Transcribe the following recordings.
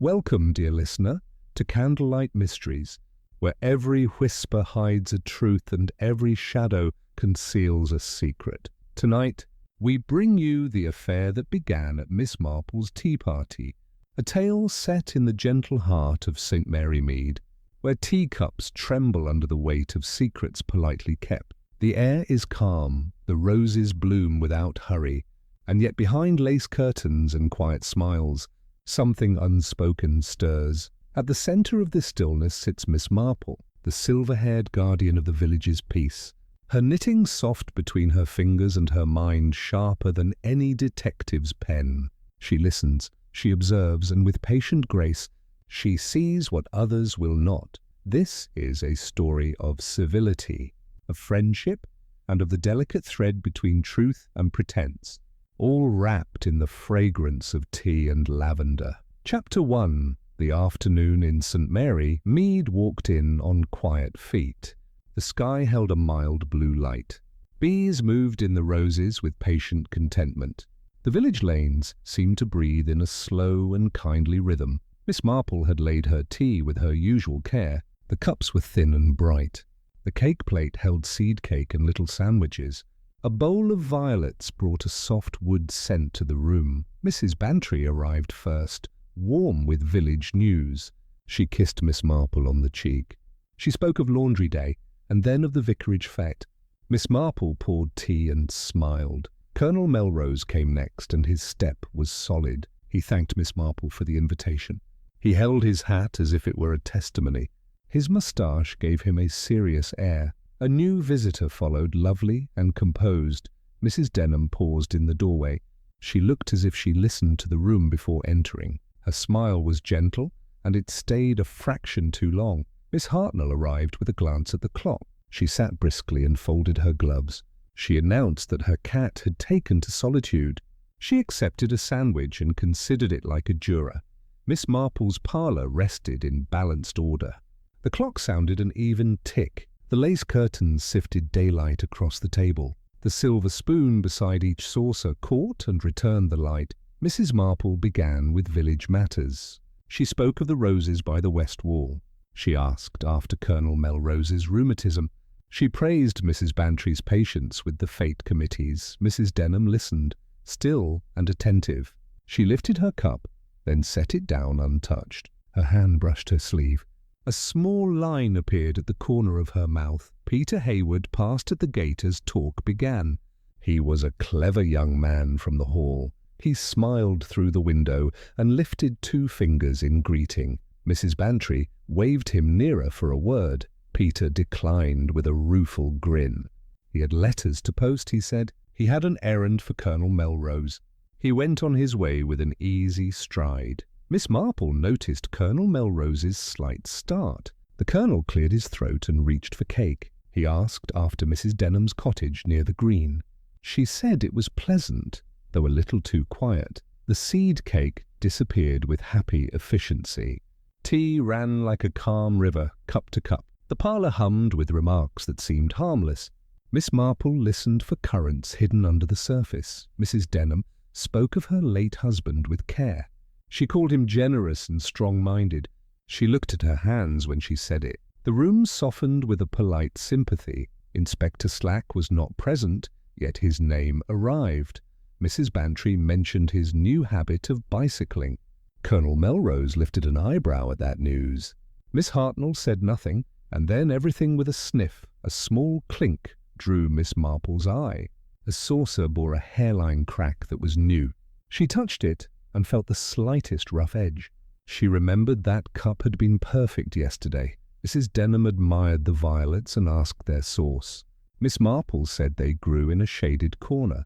Welcome, dear listener, to Candlelight Mysteries, where every whisper hides a truth and every shadow conceals a secret. Tonight, we bring you the affair that began at Miss Marple's tea party, a tale set in the gentle heart of St. Mary Mead, where teacups tremble under the weight of secrets politely kept. The air is calm, the roses bloom without hurry, and yet behind lace curtains and quiet smiles, something unspoken stirs. At the centre of this stillness sits Miss Marple, the silver-haired guardian of the village's peace, her knitting soft between her fingers and her mind sharper than any detective's pen. She listens, she observes, and with patient grace, she sees what others will not. This is a story of civility, of friendship, and of the delicate thread between truth and pretense, all wrapped in the fragrance of tea and lavender. Chapter 1. The afternoon in St. Mary, Mead walked in on quiet feet. The sky held a mild blue light. Bees moved in the roses with patient contentment. The village lanes seemed to breathe in a slow and kindly rhythm. Miss Marple had laid her tea with her usual care. The cups were thin and bright. The cake plate held seed cake and little sandwiches. A bowl of violets brought a soft wood scent to the room. Mrs. Bantry arrived first, warm with village news. She kissed Miss Marple on the cheek. She spoke of laundry day, and then of the vicarage fete. Miss Marple poured tea and smiled. Colonel Melrose came next, and his step was solid. He thanked Miss Marple for the invitation. He held his hat as if it were a testimony. His moustache gave him a serious air. A new visitor followed, lovely and composed. Mrs. Denham paused in the doorway. She looked as if she listened to the room before entering. Her smile was gentle, and it stayed a fraction too long. Miss Hartnell arrived with a glance at the clock. She sat briskly and folded her gloves. She announced that her cat had taken to solitude. She accepted a sandwich and considered it like a juror. Miss Marple's parlour rested in balanced order. The clock sounded an even tick. The lace curtains sifted daylight across the table. The silver spoon beside each saucer caught and returned the light. Mrs. Marple began with village matters. She spoke of the roses by the west wall. She asked after Colonel Melrose's rheumatism. She praised Mrs. Bantry's patience with the fete committees. Mrs. Denham listened, still and attentive. She lifted her cup, then set it down untouched. Her hand brushed her sleeve. A small line appeared at the corner of her mouth. Peter Hayward passed at the gate as talk began. He was a clever young man from the hall. He smiled through the window and lifted 2 fingers in greeting. Mrs. Bantry waved him nearer for a word. Peter declined with a rueful grin. He had letters to post, he said. He had an errand for Colonel Melrose. He went on his way with an easy stride. Miss Marple noticed Colonel Melrose's slight start. The Colonel cleared his throat and reached for cake. He asked after Mrs. Denham's cottage near the green. She said it was pleasant, though a little too quiet. The seed cake disappeared with happy efficiency. Tea ran like a calm river, cup to cup. The parlour hummed with remarks that seemed harmless. Miss Marple listened for currents hidden under the surface. Mrs. Denham spoke of her late husband with care. She called him generous and strong-minded. She looked at her hands when she said it. The room softened with a polite sympathy. Inspector Slack was not present, yet his name arrived. Mrs. Bantry mentioned his new habit of bicycling. Colonel Melrose lifted an eyebrow at that news. Miss Hartnell said nothing, and then everything with a sniff, a small clink, drew Miss Marple's eye. A saucer bore a hairline crack that was new. She touched it and felt the slightest rough edge. She remembered that cup had been perfect yesterday. Mrs. Denham admired the violets and asked their source. Miss Marple said they grew in a shaded corner.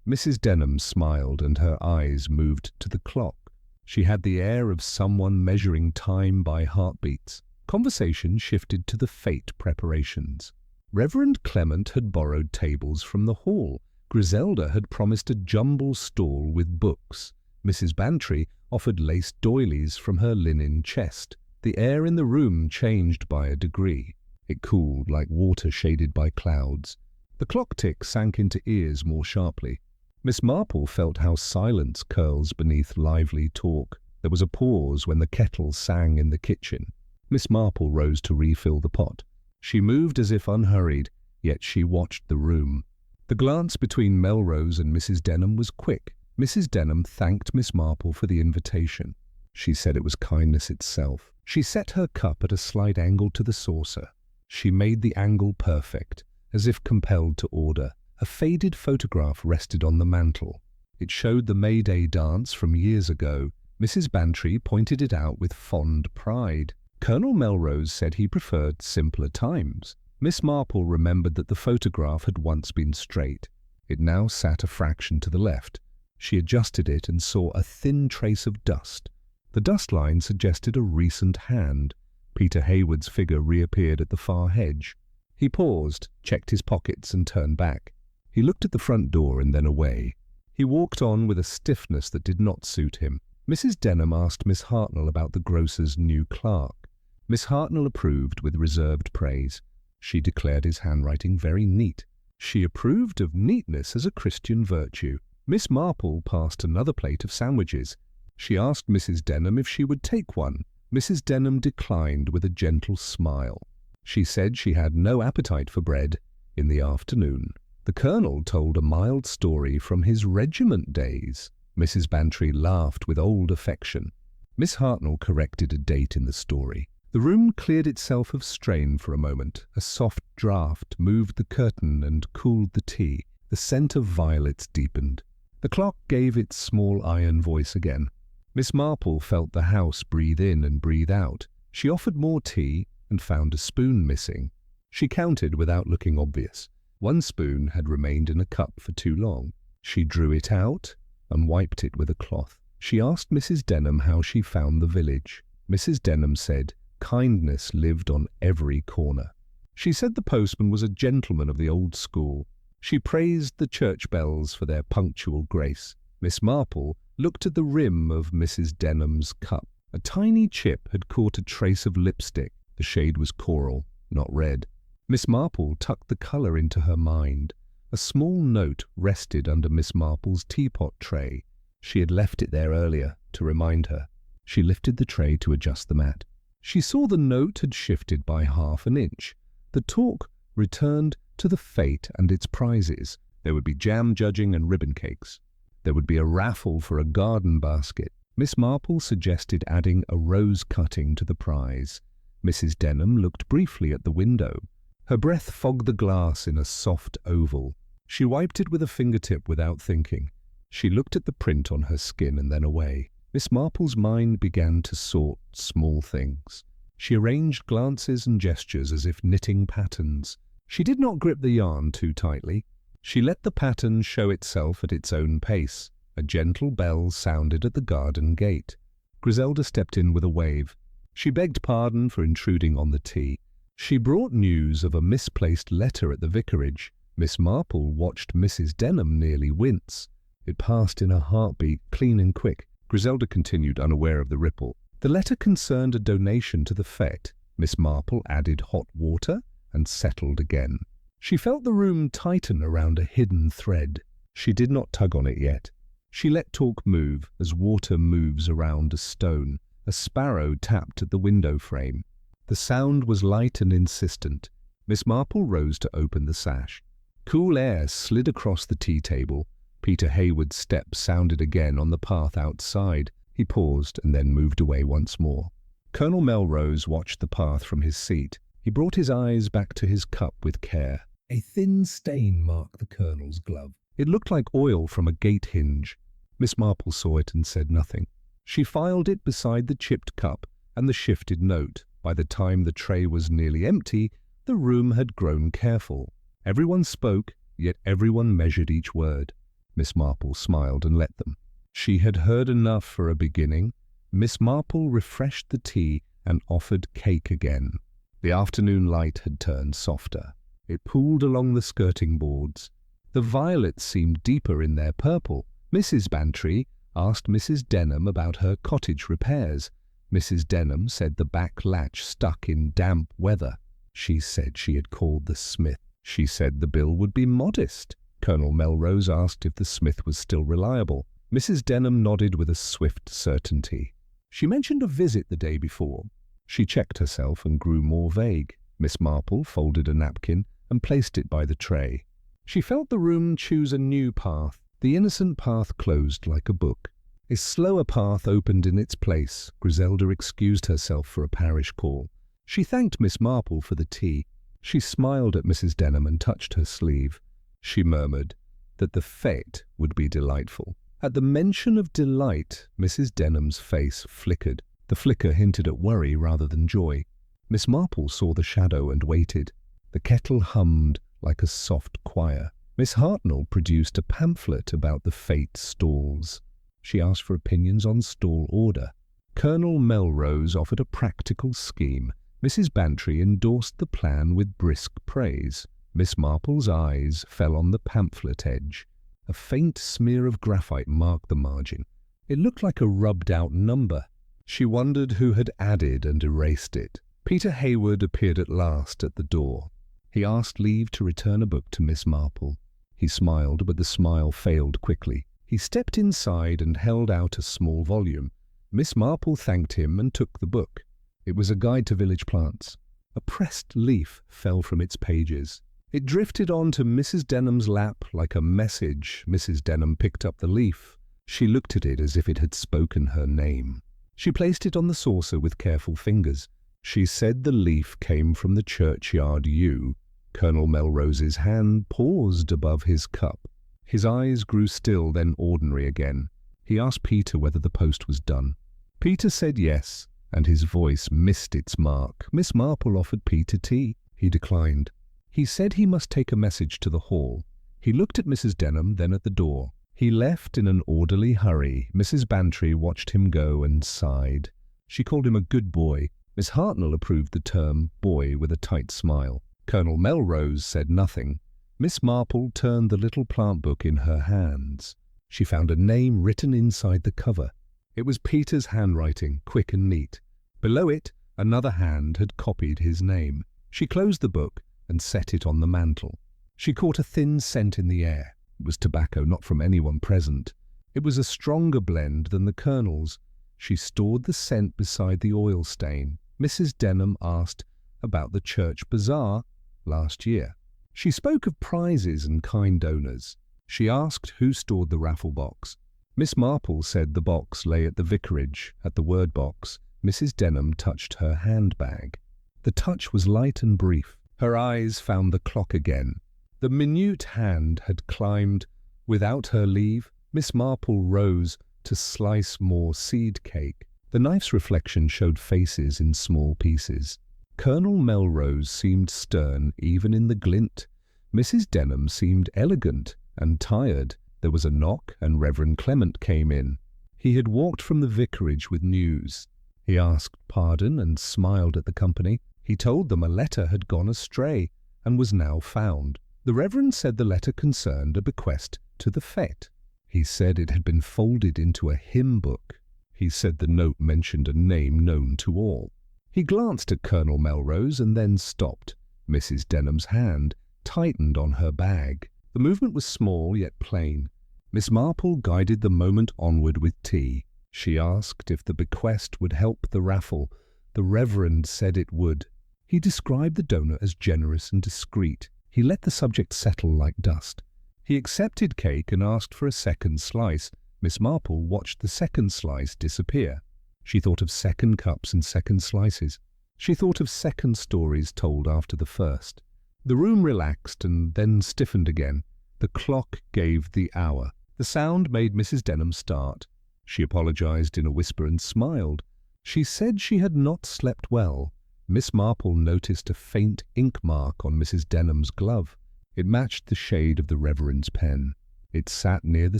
Mrs. Denham smiled and her eyes moved to the clock. She had the air of someone measuring time by heartbeats. Conversation shifted to the fete preparations. Reverend Clement had borrowed tables from the hall. Griselda had promised a jumble stall with books. Mrs. Bantry offered lace doilies from her linen chest. The air in the room changed by a degree. It cooled like water shaded by clouds. The clock tick sank into ears more sharply. Miss Marple felt how silence curls beneath lively talk. There was a pause when the kettle sang in the kitchen. Miss Marple rose to refill the pot. She moved as if unhurried, yet she watched the room. The glance between Melrose and Mrs. Denham was quick. Mrs. Denham thanked Miss Marple for the invitation. She said it was kindness itself. She set her cup at a slight angle to the saucer. She made the angle perfect, as if compelled to order. A faded photograph rested on the mantel. It showed the May Day dance from years ago. Mrs. Bantry pointed it out with fond pride. Colonel Melrose said he preferred simpler times. Miss Marple remembered that the photograph had once been straight. It now sat a fraction to the left. She adjusted it and saw a thin trace of dust. The dust line suggested a recent hand. Peter Hayward's figure reappeared at the far hedge. He paused, checked his pockets and turned back. He looked at the front door and then away. He walked on with a stiffness that did not suit him. Mrs. Denham asked Miss Hartnell about the grocer's new clerk. Miss Hartnell approved with reserved praise. She declared his handwriting very neat. She approved of neatness as a Christian virtue. Miss Marple passed another plate of sandwiches. She asked Mrs. Denham if she would take one. Mrs. Denham declined with a gentle smile. She said she had no appetite for bread. In the afternoon, the Colonel told a mild story from his regiment days. Mrs. Bantry laughed with old affection. Miss Hartnell corrected a date in the story. The room cleared itself of strain for a moment. A soft draught moved the curtain and cooled the tea. The scent of violets deepened. The clock gave its small iron voice again. Miss Marple felt the house breathe in and breathe out. She offered more tea and found a spoon missing. She counted without looking obvious. One spoon had remained in a cup for too long. She drew it out and wiped it with a cloth. She asked Mrs. Denham how she found the village. Mrs. Denham said kindness lived on every corner. She said the postman was a gentleman of the old school. She praised the church bells for their punctual grace. Miss Marple looked at the rim of Mrs. Denham's cup. A tiny chip had caught a trace of lipstick. The shade was coral, not red. Miss Marple tucked the colour into her mind. A small note rested under Miss Marple's teapot tray. She had left it there earlier, to remind her. She lifted the tray to adjust the mat. She saw the note had shifted by half an inch. The talk returned to the fete and its prizes. There would be jam judging and ribbon cakes. There would be a raffle for a garden basket. Miss Marple suggested adding a rose cutting to the prize. Mrs. Denham looked briefly at the window. Her breath fogged the glass in a soft oval. She wiped it with a fingertip without thinking. She looked at the print on her skin and then away. Miss Marple's mind began to sort small things. She arranged glances and gestures as if knitting patterns. She did not grip the yarn too tightly. She let the pattern show itself at its own pace. A gentle bell sounded at the garden gate. Griselda stepped in with a wave. She begged pardon for intruding on the tea. She brought news of a misplaced letter at the vicarage. Miss Marple watched Mrs. Denham nearly wince. It passed in a heartbeat, clean and quick. Griselda continued, unaware of the ripple. The letter concerned a donation to the fete. Miss Marple added hot water and settled again. She felt the room tighten around a hidden thread. She did not tug on it yet. She let talk move as water moves around a stone. A sparrow tapped at the window frame. The sound was light and insistent. Miss Marple rose to open the sash. Cool air slid across the tea table. Peter Hayward's step sounded again on the path outside. He paused and then moved away once more. Colonel Melrose watched the path from his seat. He brought his eyes back to his cup with care. A thin stain marked the Colonel's glove. It looked like oil from a gate hinge. Miss Marple saw it and said nothing. She filed it beside the chipped cup and the shifted note. By the time the tray was nearly empty, the room had grown careful. Everyone spoke, yet everyone measured each word. Miss Marple smiled and let them. She had heard enough for a beginning. Miss Marple refreshed the tea and offered cake again. The afternoon light had turned softer. It pooled along the skirting boards. The violets seemed deeper in their purple. Mrs. Bantry asked Mrs. Denham about her cottage repairs. Mrs. Denham said the back latch stuck in damp weather. She said she had called the smith. She said the bill would be modest. Colonel Melrose asked if the smith was still reliable. Mrs. Denham nodded with a swift certainty. She mentioned a visit the day before. She checked herself and grew more vague. Miss Marple folded a napkin and placed it by the tray. She felt the room choose a new path. The innocent path closed like a book. A slower path opened in its place. Griselda excused herself for a parish call. She thanked Miss Marple for the tea. She smiled at Mrs. Denham and touched her sleeve. She murmured that the fete would be delightful. At the mention of delight, Mrs. Denham's face flickered. The flicker hinted at worry rather than joy. Miss Marple saw the shadow and waited. The kettle hummed like a soft choir. Miss Hartnell produced a pamphlet about the fete stalls. She asked for opinions on stall order. Colonel Melrose offered a practical scheme. Mrs. Bantry endorsed the plan with brisk praise. Miss Marple's eyes fell on the pamphlet edge. A faint smear of graphite marked the margin. It looked like a rubbed-out number. She wondered who had added and erased it. Peter Hayward appeared at last at the door. He asked leave to return a book to Miss Marple. He smiled, but the smile failed quickly. He stepped inside and held out a small volume. Miss Marple thanked him and took the book. It was a guide to village plants. A pressed leaf fell from its pages. It drifted onto Mrs. Denham's lap like a message. Mrs. Denham picked up the leaf. She looked at it as if it had spoken her name. She placed it on the saucer with careful fingers. She said the leaf came from the churchyard yew. Colonel Melrose's hand paused above his cup. His eyes grew still, then ordinary again. He asked Peter whether the post was done. Peter said yes, and his voice missed its mark. Miss Marple offered Peter tea. He declined. He said he must take a message to the hall. He looked at Mrs. Denham, then at the door. He left in an orderly hurry. Mrs. Bantry watched him go and sighed. She called him a good boy. Miss Hartnell approved the term boy with a tight smile. Colonel Melrose said nothing. Miss Marple turned the little plant book in her hands. She found a name written inside the cover. It was Peter's handwriting, quick and neat. Below it, another hand had copied his name. She closed the book and set it on the mantel. She caught a thin scent in the air. It was tobacco, not from anyone present. It was a stronger blend than the Colonel's. She stored the scent beside the oil stain. Mrs. Denham asked about the church bazaar last year. She spoke of prizes and kind donors. She asked who stored the raffle box. Miss Marple said the box lay at the vicarage. At the word box, Mrs. Denham touched her handbag. The touch was light and brief. Her eyes found the clock again. The minute hand had climbed. Without her leave, Miss Marple rose to slice more seed cake. The knife's reflection showed faces in small pieces. Colonel Melrose seemed stern even in the glint. Mrs. Denham seemed elegant and tired. There was a knock, and Reverend Clement came in. He had walked from the vicarage with news. He asked pardon and smiled at the company. He told them a letter had gone astray and was now found. The Reverend said the letter concerned a bequest to the fete. He said it had been folded into a hymn book. He said the note mentioned a name known to all. He glanced at Colonel Melrose and then stopped. Mrs. Denham's hand tightened on her bag. The movement was small yet plain. Miss Marple guided the moment onward with tea. She asked if the bequest would help the raffle. The Reverend said it would. He described the donor as generous and discreet. He let the subject settle like dust. He accepted cake and asked for a second slice. Miss Marple watched the second slice disappear. She thought of second cups and second slices. She thought of second stories told after the first. The room relaxed and then stiffened again. The clock gave the hour. The sound made Mrs. Denham start. She apologized in a whisper and smiled. She said she had not slept well. Miss Marple noticed a faint ink mark on Mrs. Denham's glove. It matched the shade of the Reverend's pen. It sat near the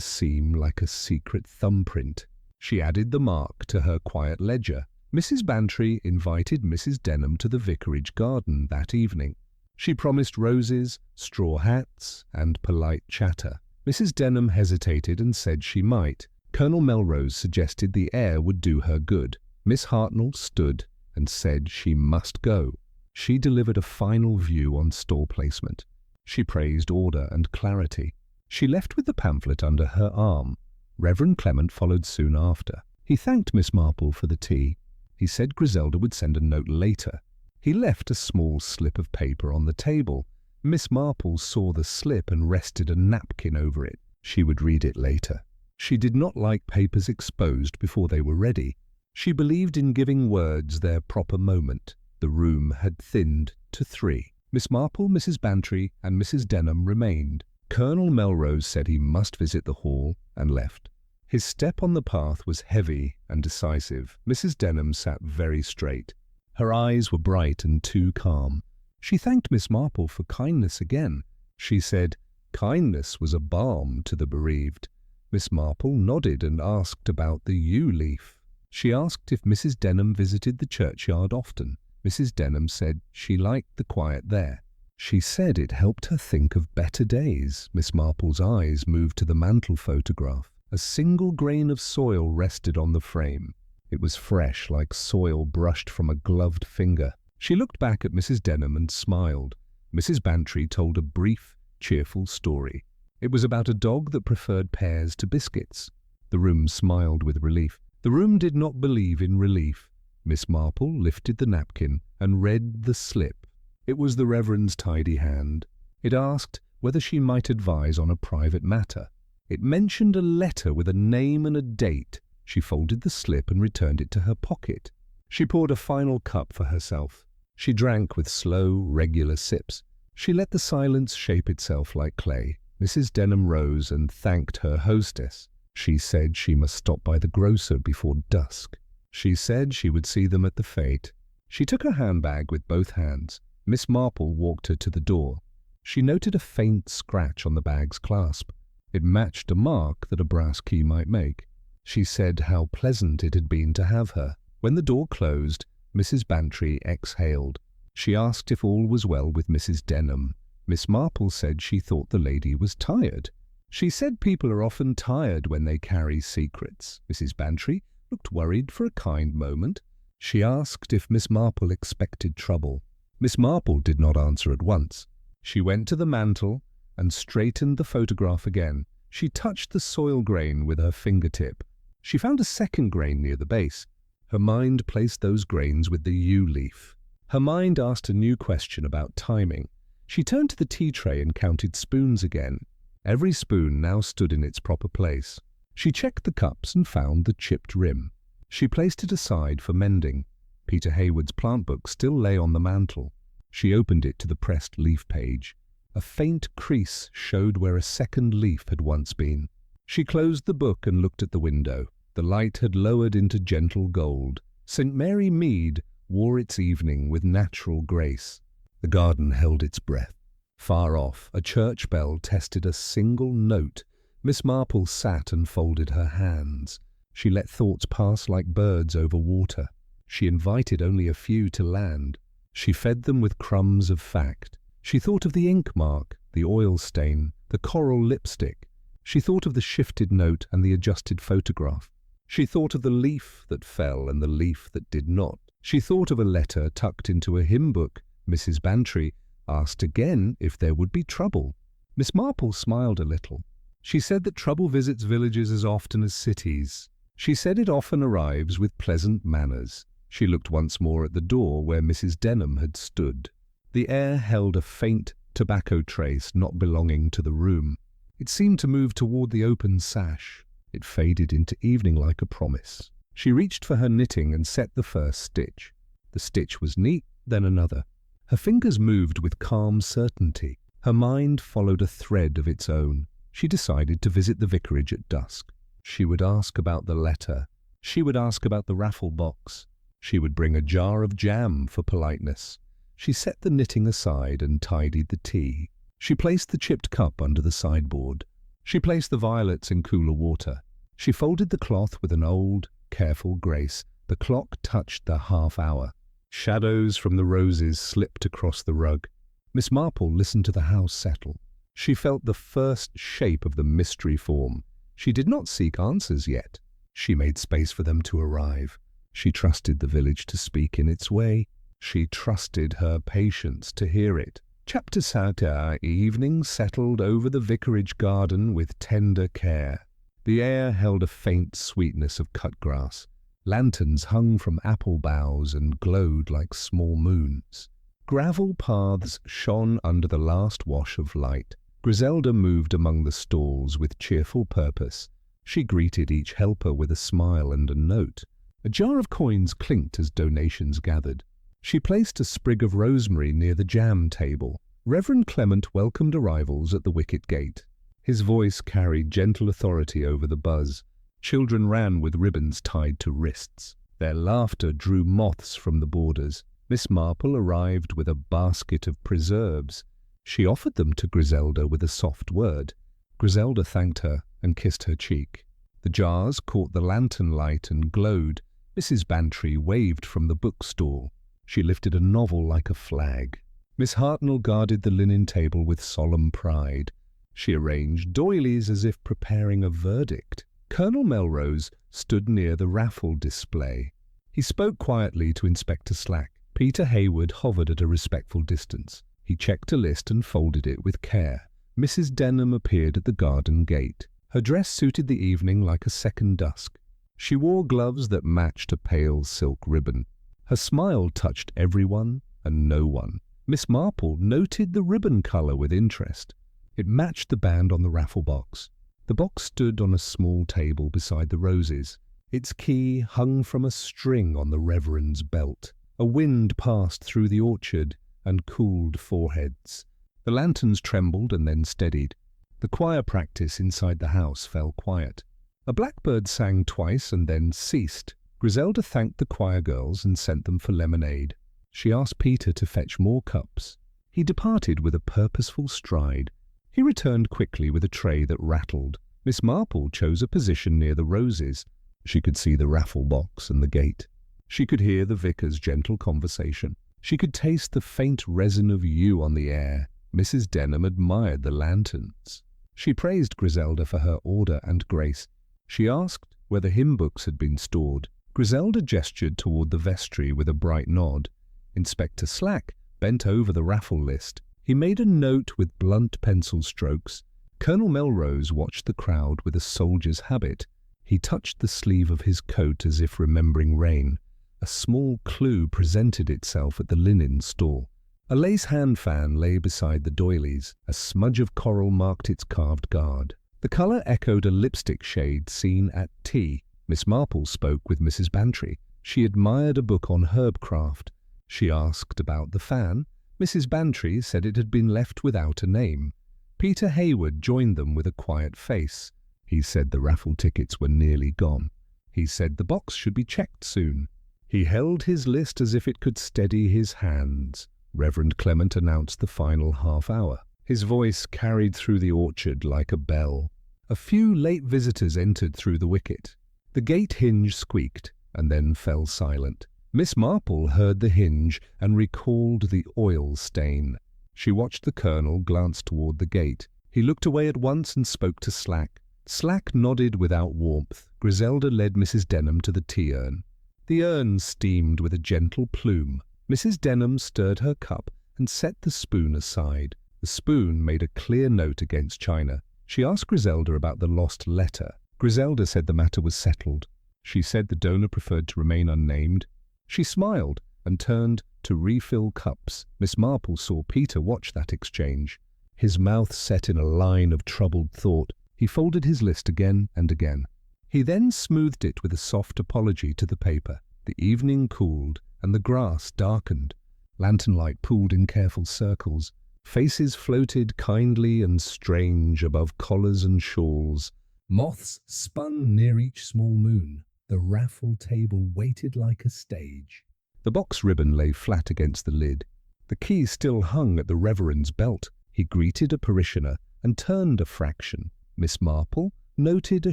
seam like a secret thumbprint. She added the mark to her quiet ledger. Mrs. Bantry invited Mrs. Denham to the vicarage garden that evening. She promised roses, straw hats, and polite chatter. Mrs. Denham hesitated and said she might. Colonel Melrose suggested the air would do her good. Miss Hartnell stood and said she must go. She delivered a final view on stall placement. She praised order and clarity. She left with the pamphlet under her arm. Reverend Clement followed soon after. He thanked Miss Marple for the tea. He said Griselda would send a note later. He left a small slip of paper on the table. Miss Marple saw the slip and rested a napkin over it. She would read it later. She did not like papers exposed before they were ready. She believed in giving words their proper moment. The room had thinned to 3. Miss Marple, Mrs. Bantry, and Mrs. Denham remained. Colonel Melrose said he must visit the hall and left. His step on the path was heavy and decisive. Mrs. Denham sat very straight. Her eyes were bright and too calm. She thanked Miss Marple for kindness again. She said kindness was a balm to the bereaved. Miss Marple nodded and asked about the yew leaf. She asked if Mrs. Denham visited the churchyard often. Mrs. Denham said she liked the quiet there. She said it helped her think of better days. Miss Marple's eyes moved to the mantel photograph. A single grain of soil rested on the frame. It was fresh, like soil brushed from a gloved finger. She looked back at Mrs. Denham and smiled. Mrs. Bantry told a brief, cheerful story. It was about a dog that preferred pears to biscuits. The room smiled with relief. The room did not believe in relief. Miss Marple lifted the napkin and read the slip. It was the Reverend's tidy hand. It asked whether she might advise on a private matter. It mentioned a letter with a name and a date. She folded the slip and returned it to her pocket. She poured a final cup for herself. She drank with slow, regular sips. She let the silence shape itself like clay. Mrs. Denham rose and thanked her hostess. She said she must stop by the grocer before dusk. She said she would see them at the fete. She took her handbag with both hands. Miss Marple walked her to the door. She noted a faint scratch on the bag's clasp. It matched a mark that a brass key might make. She said how pleasant it had been to have her. When the door closed, Mrs. Bantry exhaled. She asked if all was well with Mrs. Denham. Miss Marple said she thought the lady was tired. She said people are often tired when they carry secrets. Mrs. Bantry looked worried for a kind moment. She asked if Miss Marple expected trouble. Miss Marple did not answer at once. She went to the mantel and straightened the photograph again. She touched the soil grain with her fingertip. She found a second grain near the base. Her mind placed those grains with the yew leaf. Her mind asked a new question about timing. She turned to the tea tray and counted spoons again. Every spoon now stood in its proper place. She checked the cups and found the chipped rim. She placed it aside for mending. Peter Hayward's plant book still lay on the mantel. She opened it to the pressed leaf page. A faint crease showed where a second leaf had once been. She closed the book and looked at the window. The light had lowered into gentle gold. St. Mary Mead wore its evening with natural grace. The garden held its breath. Far off, a church bell tested a single note. Miss Marple sat and folded her hands. She let thoughts pass like birds over water. She invited only a few to land. She fed them with crumbs of fact. She thought of the ink mark, the oil stain, the coral lipstick. She thought of the shifted note and the adjusted photograph. She thought of the leaf that fell and the leaf that did not. She thought of a letter tucked into a hymn book. Mrs. Bantry asked again if there would be trouble. Miss Marple smiled a little. She said that trouble visits villages as often as cities. She said it often arrives with pleasant manners. She looked once more at the door where Mrs. Denham had stood. The air held a faint tobacco trace not belonging to the room. It seemed to move toward the open sash. It faded into evening like a promise. She reached for her knitting and set the first stitch. The stitch was neat, then another. Her fingers moved with calm certainty. Her mind followed a thread of its own. She decided to visit the vicarage at dusk. She would ask about the letter. She would ask about the raffle box. She would bring a jar of jam for politeness. She set the knitting aside and tidied the tea. She placed the chipped cup under the sideboard. She placed the violets in cooler water. She folded the cloth with an old, careful grace. The clock touched the half-hour. Shadows from the roses slipped across the rug. Miss Marple listened to the house settle. She felt the first shape of the mystery form. She did not seek answers yet. She made space for them to arrive. She trusted the village to speak in its way. She trusted her patience to hear it. Chapter Saturday evening settled over the vicarage garden with tender care. The air held a faint sweetness of cut grass. Lanterns hung from apple boughs and glowed like small moons. Gravel paths shone under the last wash of light. Griselda moved among the stalls with cheerful purpose. She greeted each helper with a smile and a note. A jar of coins clinked as donations gathered. She placed a sprig of rosemary near the jam table. Reverend Clement welcomed arrivals at the wicket gate. His voice carried gentle authority over the buzz. Children ran with ribbons tied to wrists. Their laughter drew moths from the borders. Miss Marple arrived with a basket of preserves. She offered them to Griselda with a soft word. Griselda thanked her and kissed her cheek. The jars caught the lantern light and glowed. Mrs. Bantry waved from the bookstall. She lifted a novel like a flag. Miss Hartnell guarded the linen table with solemn pride. She arranged doilies as if preparing a verdict. Colonel Melrose stood near the raffle display. He spoke quietly to Inspector Slack. Peter Hayward hovered at a respectful distance. He checked a list and folded it with care. Mrs. Denham appeared at the garden gate. Her dress suited the evening like a second dusk. She wore gloves that matched a pale silk ribbon. Her smile touched everyone and no one. Miss Marple noted the ribbon colour with interest. It matched the band on the raffle box. The box stood on a small table beside the roses. Its key hung from a string on the Reverend's belt. A wind passed through the orchard and cooled foreheads. The lanterns trembled and then steadied. The choir practice inside the house fell quiet. A blackbird sang twice and then ceased. Griselda thanked the choir girls and sent them for lemonade. She asked Peter to fetch more cups. He departed with a purposeful stride. He returned quickly with a tray that rattled. Miss Marple chose a position near the roses. She could see the raffle box and the gate. She could hear the vicar's gentle conversation. She could taste the faint resin of yew on the air. Mrs. Denham admired the lanterns. She praised Griselda for her order and grace. She asked where the hymn books had been stored. Griselda gestured toward the vestry with a bright nod. Inspector Slack bent over the raffle list. He made a note with blunt pencil strokes. Colonel Melrose watched the crowd with a soldier's habit. He touched the sleeve of his coat as if remembering rain. A small clue presented itself at the linen stall. A lace hand fan lay beside the doilies. A smudge of coral marked its carved guard. The colour echoed a lipstick shade seen at tea. Miss Marple spoke with Mrs. Bantry. She admired a book on herbcraft. She asked about the fan. Mrs. Bantry said it had been left without a name. Peter Hayward joined them with a quiet face. He said the raffle tickets were nearly gone. He said the box should be checked soon. He held his list as if it could steady his hands. Reverend Clement announced the final half hour. His voice carried through the orchard like a bell. A few late visitors entered through the wicket. The gate hinge squeaked and then fell silent. Miss Marple heard the hinge and recalled the oil stain. She watched the colonel glance toward the gate. He looked away at once and spoke to Slack. Slack nodded without warmth. Griselda led Mrs. Denham to the tea urn. The urn steamed with a gentle plume. Mrs. Denham stirred her cup and set the spoon aside. The spoon made a clear note against china. She asked Griselda about the lost letter. Griselda said the matter was settled. She said the donor preferred to remain unnamed. She smiled and turned to refill cups. Miss Marple saw Peter watch that exchange. His mouth set in a line of troubled thought. He folded his list again and again. He then smoothed it with a soft apology to the paper. The evening cooled and the grass darkened. Lantern light pooled in careful circles. Faces floated kindly and strange above collars and shawls. Moths spun near each small moon. The raffle table waited like a stage. The box ribbon lay flat against the lid. The key still hung at the Reverend's belt. He greeted a parishioner and turned a fraction. Miss Marple noted a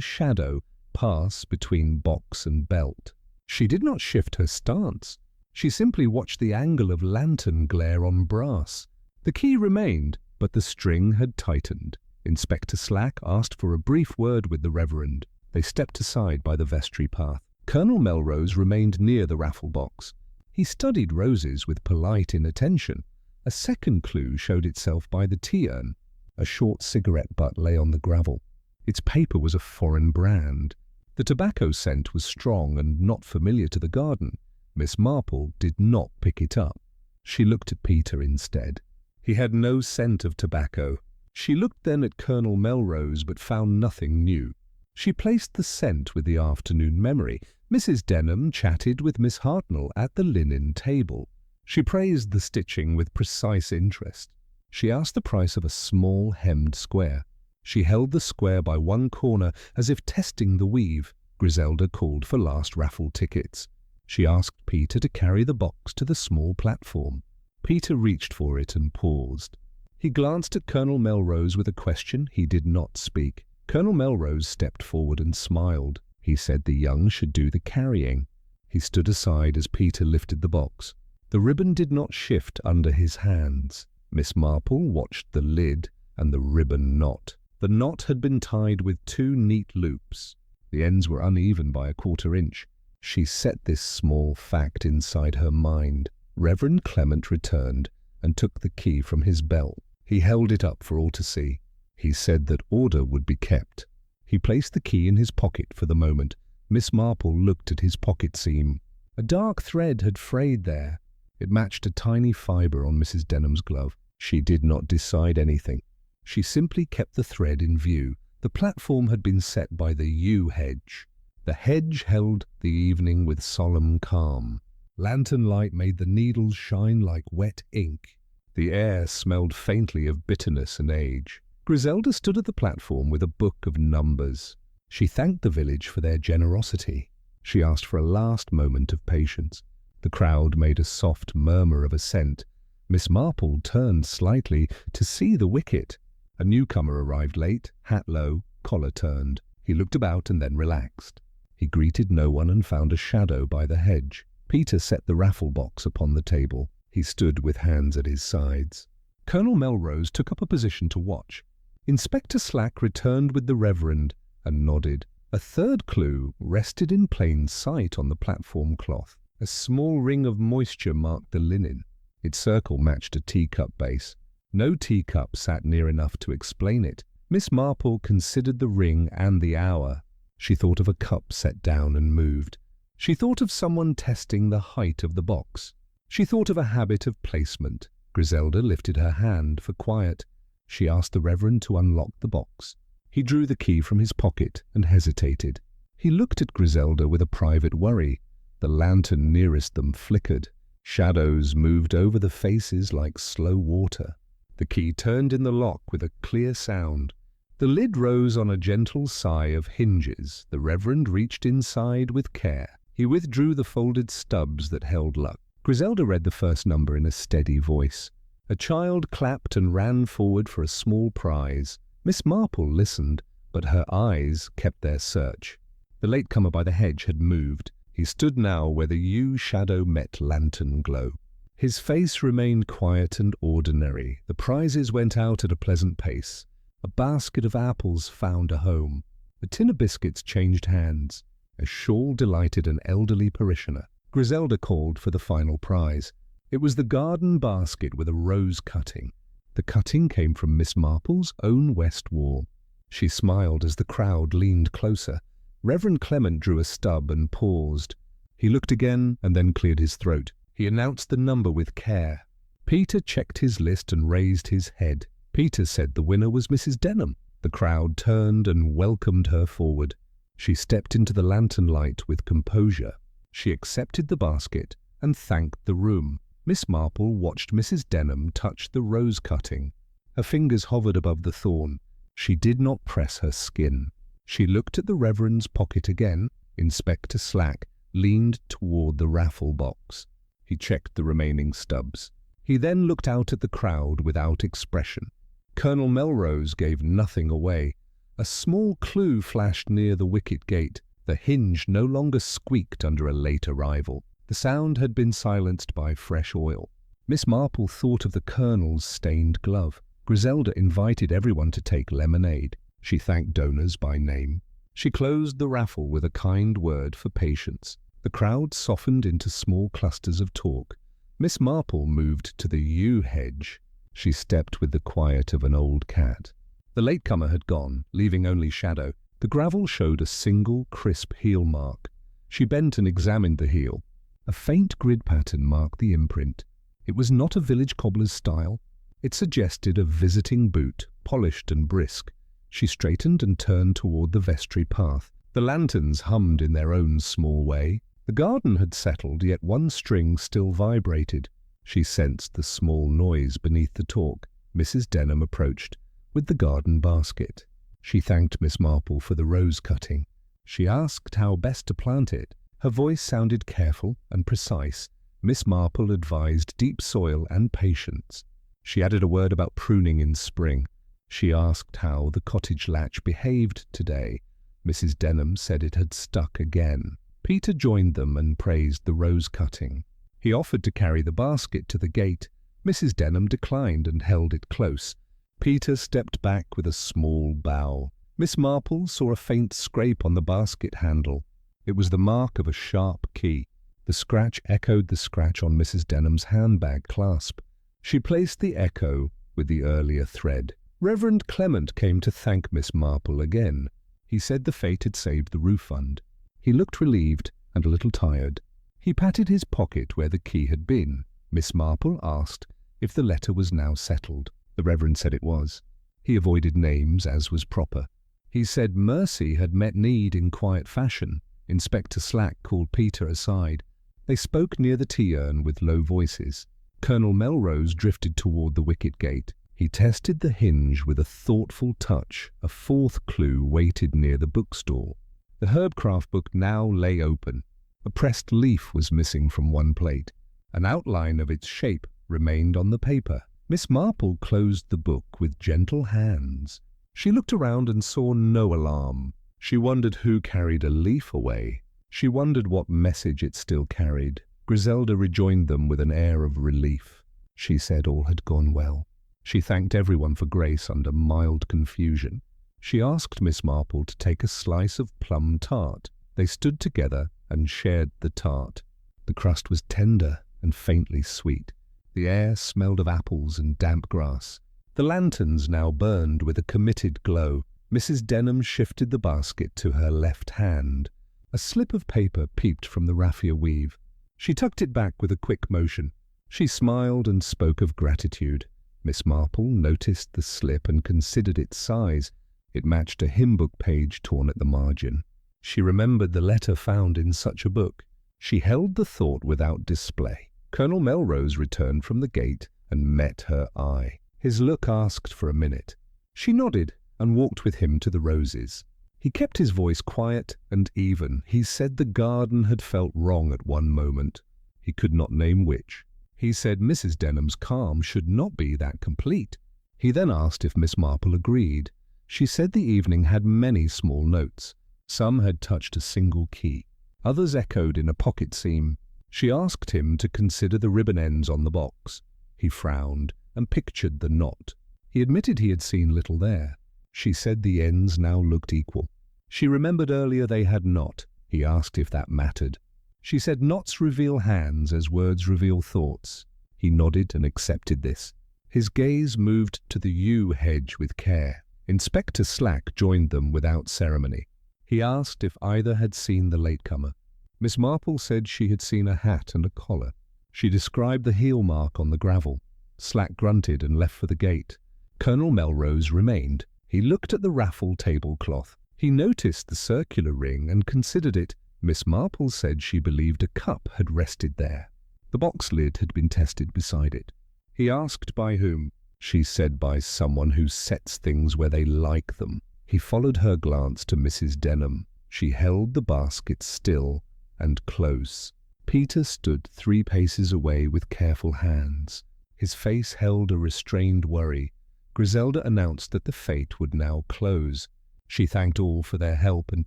shadow pass between box and belt. She did not shift her stance. She simply watched the angle of lantern glare on brass. The key remained, but the string had tightened. Inspector Slack asked for a brief word with the Reverend. They stepped aside by the vestry path. Colonel Melrose remained near the raffle box. He studied roses with polite inattention. A second clue showed itself by the tea urn. A short cigarette butt lay on the gravel. Its paper was a foreign brand. The tobacco scent was strong and not familiar to the garden. Miss Marple did not pick it up. She looked at Peter instead. He had no scent of tobacco. She looked then at Colonel Melrose but found nothing new. She placed the scent with the afternoon memory. Mrs. Denham chatted with Miss Hartnell at the linen table. She praised the stitching with precise interest. She asked the price of a small hemmed square. She held the square by one corner as if testing the weave. Griselda called for last raffle tickets. She asked Peter to carry the box to the small platform. Peter reached for it and paused. He glanced at Colonel Melrose with a question. He did not speak. Colonel Melrose stepped forward and smiled. He said the young should do the carrying. He stood aside as Peter lifted the box. The ribbon did not shift under his hands. Miss Marple watched the lid and the ribbon knot. The knot had been tied with 2 neat loops. The ends were uneven by a 1/4 inch. She set this small fact inside her mind. Reverend Clement returned and took the key from his belt. He held it up for all to see. He said that order would be kept. He placed the key in his pocket for the moment. Miss Marple looked at his pocket seam. A dark thread had frayed there. It matched a tiny fibre on Mrs. Denham's glove. She did not decide anything. She simply kept the thread in view. The platform had been set by the yew hedge. The hedge held the evening with solemn calm. Lantern light made the needles shine like wet ink. The air smelled faintly of bitterness and age. Griselda stood at the platform with a book of numbers. She thanked the village for their generosity. She asked for a last moment of patience. The crowd made a soft murmur of assent. Miss Marple turned slightly to see the wicket. A newcomer arrived late, hat low, collar turned. He looked about and then relaxed. He greeted no one and found a shadow by the hedge. Peter set the raffle box upon the table. He stood with hands at his sides. Colonel Melrose took up a position to watch. Inspector Slack returned with the Reverend and nodded. A third clue rested in plain sight on the platform cloth. A small ring of moisture marked the linen. Its circle matched a teacup base. No teacup sat near enough to explain it. Miss Marple considered the ring and the hour. She thought of a cup set down and moved. She thought of someone testing the height of the box. She thought of a habit of placement. Griselda lifted her hand for quiet. She asked the Reverend to unlock the box. He drew the key from his pocket and hesitated. He looked at Griselda with a private worry. The lantern nearest them flickered. Shadows moved over the faces like slow water. The key turned in the lock with a clear sound. The lid rose on a gentle sigh of hinges. The Reverend reached inside with care. He withdrew the folded stubs that held luck. Griselda read the first number in a steady voice. A child clapped and ran forward for a small prize. Miss Marple listened, but her eyes kept their search. The latecomer by the hedge had moved. He stood now where the yew shadow met lantern glow. His face remained quiet and ordinary. The prizes went out at a pleasant pace. A basket of apples found a home. A tin of biscuits changed hands. A shawl delighted an elderly parishioner. Griselda called for the final prize. It was the garden basket with a rose cutting. The cutting came from Miss Marple's own west wall. She smiled as the crowd leaned closer. Reverend Clement drew a stub and paused. He looked again and then cleared his throat. He announced the number with care. Peter checked his list and raised his head. Peter said the winner was Mrs. Denham. The crowd turned and welcomed her forward. She stepped into the lantern light with composure. She accepted the basket and thanked the room. Miss Marple watched Mrs. Denham touch the rose cutting. Her fingers hovered above the thorn. She did not press her skin. She looked at the Reverend's pocket again. Inspector Slack leaned toward the raffle box. He checked the remaining stubs. He then looked out at the crowd without expression. Colonel Melrose gave nothing away. A small clue flashed near the wicket gate. The hinge no longer squeaked under a late arrival. The sound had been silenced by fresh oil. Miss Marple thought of the Colonel's stained glove. Griselda invited everyone to take lemonade. She thanked donors by name. She closed the raffle with a kind word for patience. The crowd softened into small clusters of talk. Miss Marple moved to the yew hedge. She stepped with the quiet of an old cat. The latecomer had gone, leaving only shadow. The gravel showed a single, crisp heel mark. She bent and examined the heel. A faint grid pattern marked the imprint. It was not a village cobbler's style. It suggested a visiting boot, polished and brisk. She straightened and turned toward the vestry path. The lanterns hummed in their own small way. The garden had settled, yet one string still vibrated. She sensed the small noise beneath the talk. Mrs. Denham approached, with the garden basket. She thanked Miss Marple for the rose cutting. She asked how best to plant it. Her voice sounded careful and precise. Miss Marple advised deep soil and patience. She added a word about pruning in spring. She asked how the cottage latch behaved today. Mrs. Denham said it had stuck again. Peter joined them and praised the rose cutting. He offered to carry the basket to the gate. Mrs. Denham declined and held it close. Peter stepped back with a small bow. Miss Marple saw a faint scrape on the basket handle. It was the mark of a sharp key. The scratch echoed the scratch on Mrs. Denham's handbag clasp. She placed the echo with the earlier thread. Reverend Clement came to thank Miss Marple again. He said the fate had saved the roof fund. He looked relieved and a little tired. He patted his pocket where the key had been. Miss Marple asked if the letter was now settled. The Reverend said it was. He avoided names, as was proper. He said Mercy had met Mead in quiet fashion. Inspector Slack called Peter aside. They spoke near the tea urn with low voices. Colonel Melrose drifted toward the wicket gate. He tested the hinge with a thoughtful touch. A fourth clue waited near the bookstall. The Herbcraft book now lay open. A pressed leaf was missing from one plate. An outline of its shape remained on the paper. Miss Marple closed the book with gentle hands. She looked around and saw no alarm. She wondered who carried a leaf away. She wondered what message it still carried. Griselda rejoined them with an air of relief. She said all had gone well. She thanked everyone for grace under mild confusion. She asked Miss Marple to take a slice of plum tart. They stood together and shared the tart. The crust was tender and faintly sweet. The air smelled of apples and damp grass. The lanterns now burned with a committed glow. Mrs. Denham shifted the basket to her left hand. A slip of paper peeped from the raffia weave. She tucked it back with a quick motion. She smiled and spoke of gratitude. Miss Marple noticed the slip and considered its size. It matched a hymn book page torn at the margin. She remembered the letter found in such a book. She held the thought without display. Colonel Melrose returned from the gate and met her eye. His look asked for a minute. She nodded and walked with him to the roses. He kept his voice quiet and even. He said the garden had felt wrong at one moment. He could not name which. He said Mrs. Denham's calm should not be that complete. He then asked if Miss Marple agreed. She said the evening had many small notes. Some had touched a single key. Others echoed in a pocket seam. She asked him to consider the ribbon ends on the box. He frowned and pictured the knot. He admitted he had seen little there. She said the ends now looked equal. She remembered earlier they had not. He asked if that mattered. She said knots reveal hands as words reveal thoughts. He nodded and accepted this. His gaze moved to the yew hedge with care. Inspector Slack joined them without ceremony. He asked if either had seen the latecomer. Miss Marple said she had seen a hat and a collar. She described the heel mark on the gravel. Slack grunted and left for the gate. Colonel Melrose remained. He looked at the raffle tablecloth. He noticed the circular ring and considered it. Miss Marple said she believed a cup had rested there. The box lid had been tested beside it. He asked by whom. She said by someone who sets things where they like them. He followed her glance to Mrs. Denham. She held the basket still and close. Peter stood 3 paces away with careful hands. His face held a restrained worry. Griselda announced that the fete would now close. She thanked all for their help and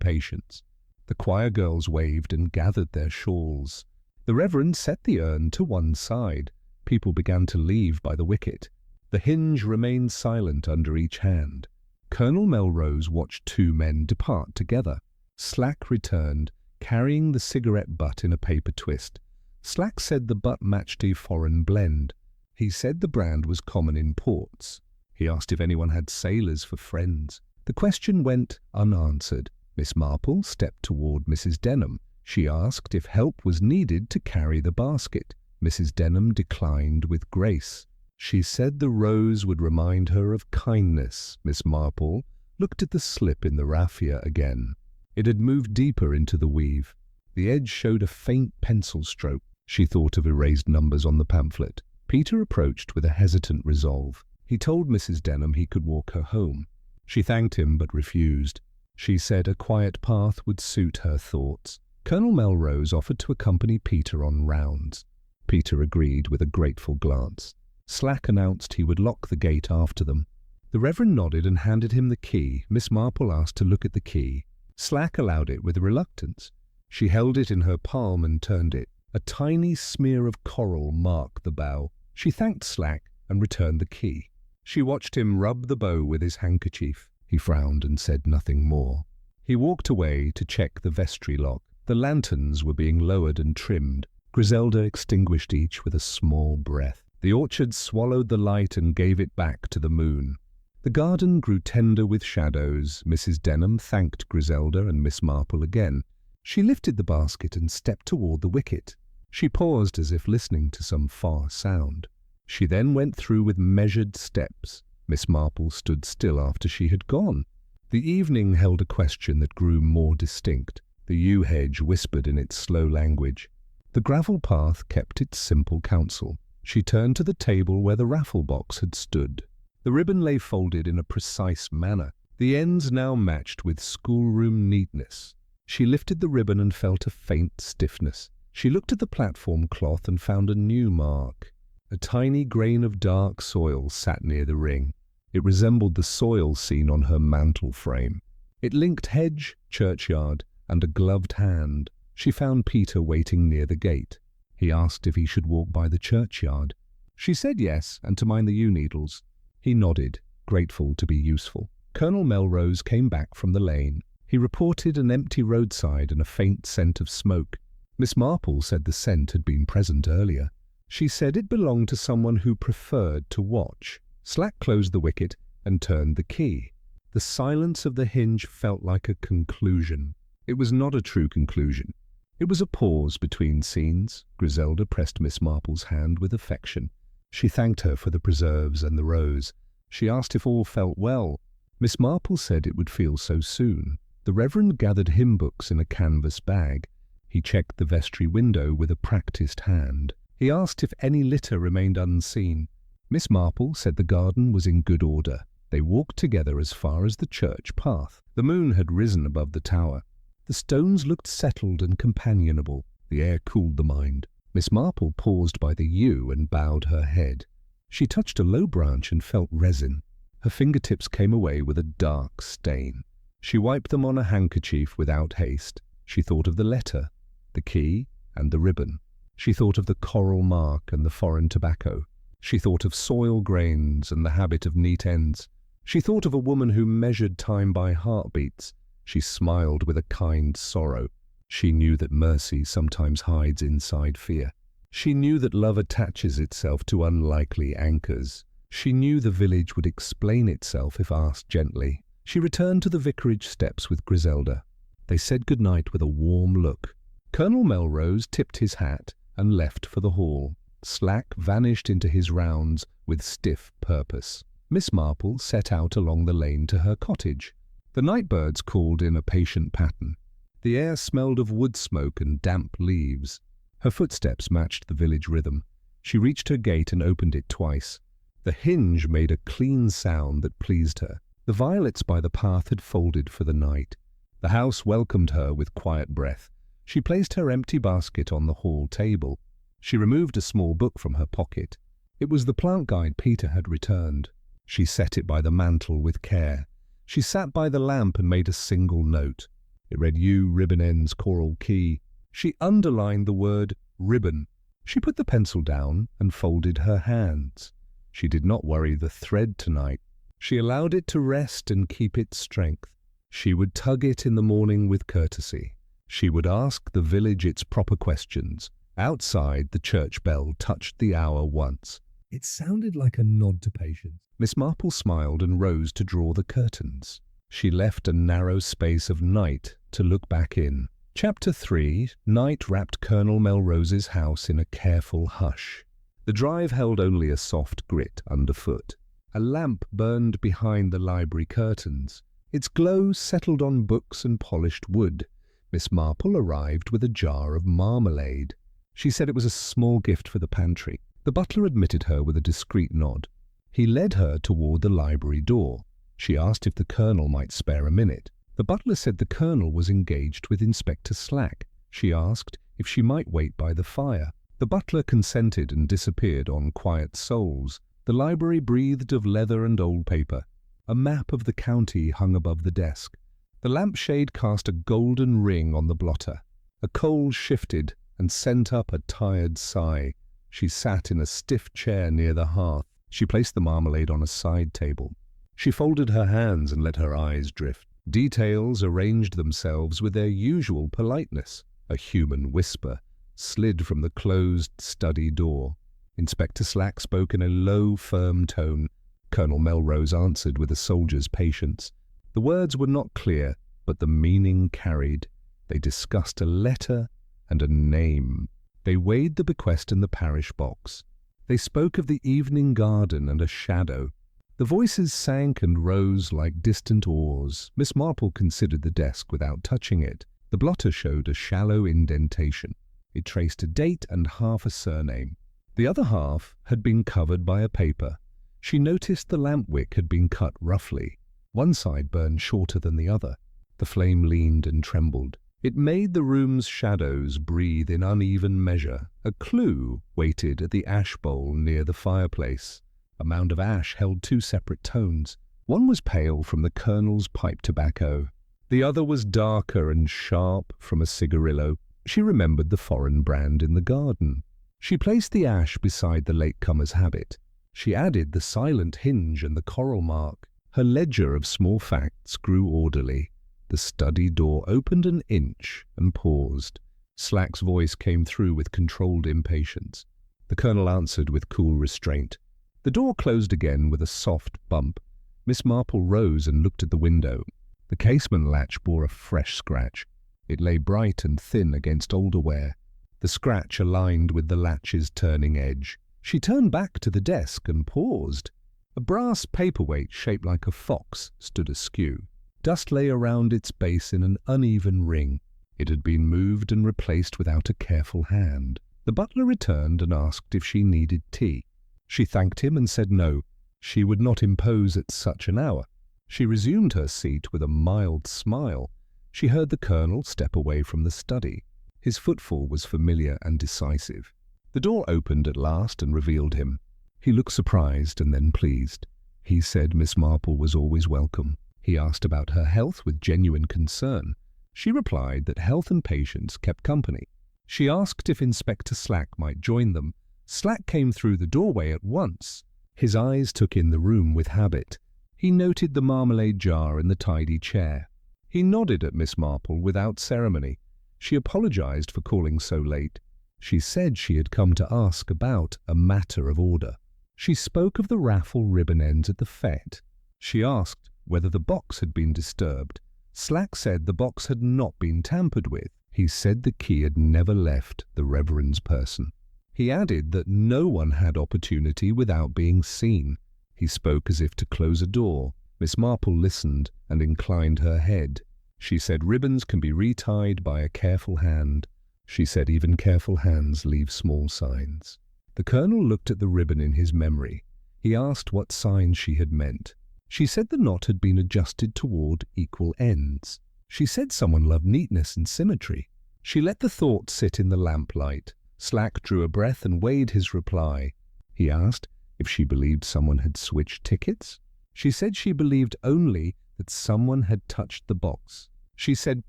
patience. The choir girls waved and gathered their shawls. The Reverend set the urn to one side. People began to leave by the wicket. The hinge remained silent under each hand. Colonel Melrose watched 2 men depart together. Slack returned, carrying the cigarette butt in a paper twist. Slack said the butt matched a foreign blend. He said the brand was common in ports. He asked if anyone had sailors for friends. The question went unanswered. Miss Marple stepped toward Mrs. Denham. She asked if help was needed to carry the basket. Mrs. Denham declined with grace. She said the rose would remind her of kindness. Miss Marple looked at the slip in the raffia again. It had moved deeper into the weave. The edge showed a faint pencil stroke. She thought of erased numbers on the pamphlet. Peter approached with a hesitant resolve. He told Mrs. Denham he could walk her home. She thanked him but refused. She said a quiet path would suit her thoughts. Colonel Melrose offered to accompany Peter on rounds. Peter agreed with a grateful glance. Slack announced he would lock the gate after them. The Reverend nodded and handed him the key. Miss Marple asked to look at the key. Slack allowed it with reluctance. She held it in her palm and turned it. A tiny smear of coral marked the bow. She thanked Slack and returned the key. She watched him rub the bow with his handkerchief. He frowned and said nothing more. He walked away to check the vestry lock. The lanterns were being lowered and trimmed. Griselda extinguished each with a small breath. The orchard swallowed the light and gave it back to the moon. The garden grew tender with shadows. Mrs. Denham thanked Griselda and Miss Marple again. She lifted the basket and stepped toward the wicket. She paused as if listening to some far sound. She then went through with measured steps. Miss Marple stood still after she had gone. The evening held a question that grew more distinct. The yew hedge whispered in its slow language. The gravel path kept its simple counsel. She turned to the table where the raffle box had stood. The ribbon lay folded in a precise manner. The ends now matched with schoolroom neatness. She lifted the ribbon and felt a faint stiffness. She looked at the platform cloth and found a new mark. A tiny grain of dark soil sat near the ring. It resembled the soil seen on her mantel frame. It linked hedge, churchyard, and a gloved hand. She found Peter waiting near the gate. He asked if he should walk by the churchyard. She said yes, and to mind the yew needles. He nodded, grateful to be useful. Colonel Melrose came back from the lane. He reported an empty roadside and a faint scent of smoke. Miss Marple said the scent had been present earlier. She said it belonged to someone who preferred to watch. Slack closed the wicket and turned the key. The silence of the hinge felt like a conclusion. It was not a true conclusion. It was a pause between scenes. Griselda pressed Miss Marple's hand with affection. She thanked her for the preserves and the rose. She asked if all felt well. Miss Marple said it would feel so soon. The Reverend gathered hymn books in a canvas bag. He checked the vestry window with a practised hand. He asked if any litter remained unseen. Miss Marple said the garden was in good order. They walked together as far as the church path. The moon had risen above the tower. The stones looked settled and companionable. The air cooled the mind. Miss Marple paused by the yew and bowed her head. She touched a low branch and felt resin. Her fingertips came away with a dark stain. She wiped them on a handkerchief without haste. She thought of the letter, the key, and the ribbon. She thought of the coral mark and the foreign tobacco. She thought of soil grains and the habit of neat ends. She thought of a woman who measured time by heartbeats. She smiled with a kind sorrow. She knew that mercy sometimes hides inside fear. She knew that love attaches itself to unlikely anchors. She knew the village would explain itself if asked gently. She returned to the vicarage steps with Griselda. They said good night with a warm look. Colonel Melrose tipped his hat and left for the hall. Slack vanished into his rounds with stiff purpose. Miss Marple set out along the lane to her cottage. The night birds called in a patient pattern. The air smelled of wood smoke and damp leaves. Her footsteps matched the village rhythm. She reached her gate and opened it twice. The hinge made a clean sound that pleased her. The violets by the path had folded for the night. The house welcomed her with quiet breath. She placed her empty basket on the hall table. She removed a small book from her pocket. It was the plant guide Peter had returned. She set it by the mantel with care. She sat by the lamp and made a single note. It read yew ribbon ends coral key. She underlined the word ribbon. She put the pencil down and folded her hands. She did not worry the thread tonight. She allowed it to rest and keep its strength. She would tug it in the morning with courtesy. She would ask the village its proper questions. Outside, the church bell touched the hour once. It sounded like a nod to patience. Miss Marple smiled and rose to draw the curtains. She left a narrow space of night to look back in. Chapter 3. Night wrapped Colonel Melrose's house in a careful hush. The drive held only a soft grit underfoot. A lamp burned behind the library curtains. Its glow settled on books and polished wood. Miss Marple arrived with a jar of marmalade. She said it was a small gift for the pantry. The butler admitted her with a discreet nod. He led her toward the library door. She asked if the colonel might spare a minute. The butler said the colonel was engaged with Inspector Slack. She asked if she might wait by the fire. The butler consented and disappeared on quiet soles. The library breathed of leather and old paper. A map of the county hung above the desk. The lampshade cast a golden ring on the blotter. A coal shifted and sent up a tired sigh. She sat in a stiff chair near the hearth. She placed the marmalade on a side table. She folded her hands and let her eyes drift. Details arranged themselves with their usual politeness. A human whisper slid from the closed study door. Inspector Slack spoke in a low, firm tone. Colonel Melrose answered with a soldier's patience. The words were not clear, but the meaning carried. They discussed a letter and a name. They weighed the bequest in the parish box. They spoke of the evening garden and a shadow. The voices sank and rose like distant oars. Miss Marple considered the desk without touching it. The blotter showed a shallow indentation. It traced a date and half a surname. The other half had been covered by a paper. She noticed the lamp wick had been cut roughly. One side burned shorter than the other. The flame leaned and trembled. It made the room's shadows breathe in uneven measure. A clue waited at the ash bowl near the fireplace. A mound of ash held two separate tones. One was pale from the colonel's pipe tobacco. The other was darker and sharp from a cigarillo. She remembered the foreign brand in the garden. She placed the ash beside the latecomer's habit. She added the silent hinge and the coral mark. Her ledger of small facts grew orderly. The study door opened an inch and paused. Slack's voice came through with controlled impatience. The colonel answered with cool restraint. The door closed again with a soft bump. Miss Marple rose and looked at the window. The casement latch bore a fresh scratch. It lay bright and thin against alderware. The scratch aligned with the latch's turning edge. She turned back to the desk and paused. A brass paperweight shaped like a fox stood askew. Dust lay around its base in an uneven ring. It had been moved and replaced without a careful hand. The butler returned and asked if she needed tea. She thanked him and said no. She would not impose at such an hour. She resumed her seat with a mild smile. She heard the colonel step away from the study. His footfall was familiar and decisive. The door opened at last and revealed him. He looked surprised and then pleased. He said Miss Marple was always welcome. He asked about her health with genuine concern. She replied that health and patience kept company. She asked if Inspector Slack might join them. Slack came through the doorway at once. His eyes took in the room with habit. He noted the marmalade jar in the tidy chair. He nodded at Miss Marple without ceremony. She apologized for calling so late. She said she had come to ask about a matter of order. She spoke of the raffle ribbon ends at the fete. She asked whether the box had been disturbed. Slack said the box had not been tampered with. He said the key had never left the Reverend's person. He added that no one had opportunity without being seen. He spoke as if to close a door. Miss Marple listened and inclined her head. She said ribbons can be retied by a careful hand. She said even careful hands leave small signs. The colonel looked at the ribbon in his memory. He asked what sign she had meant. She said the knot had been adjusted toward equal ends. She said someone loved neatness and symmetry. She let the thought sit in the lamplight. Slack drew a breath and weighed his reply. He asked if she believed someone had switched tickets. She said she believed only that someone had touched the box. She said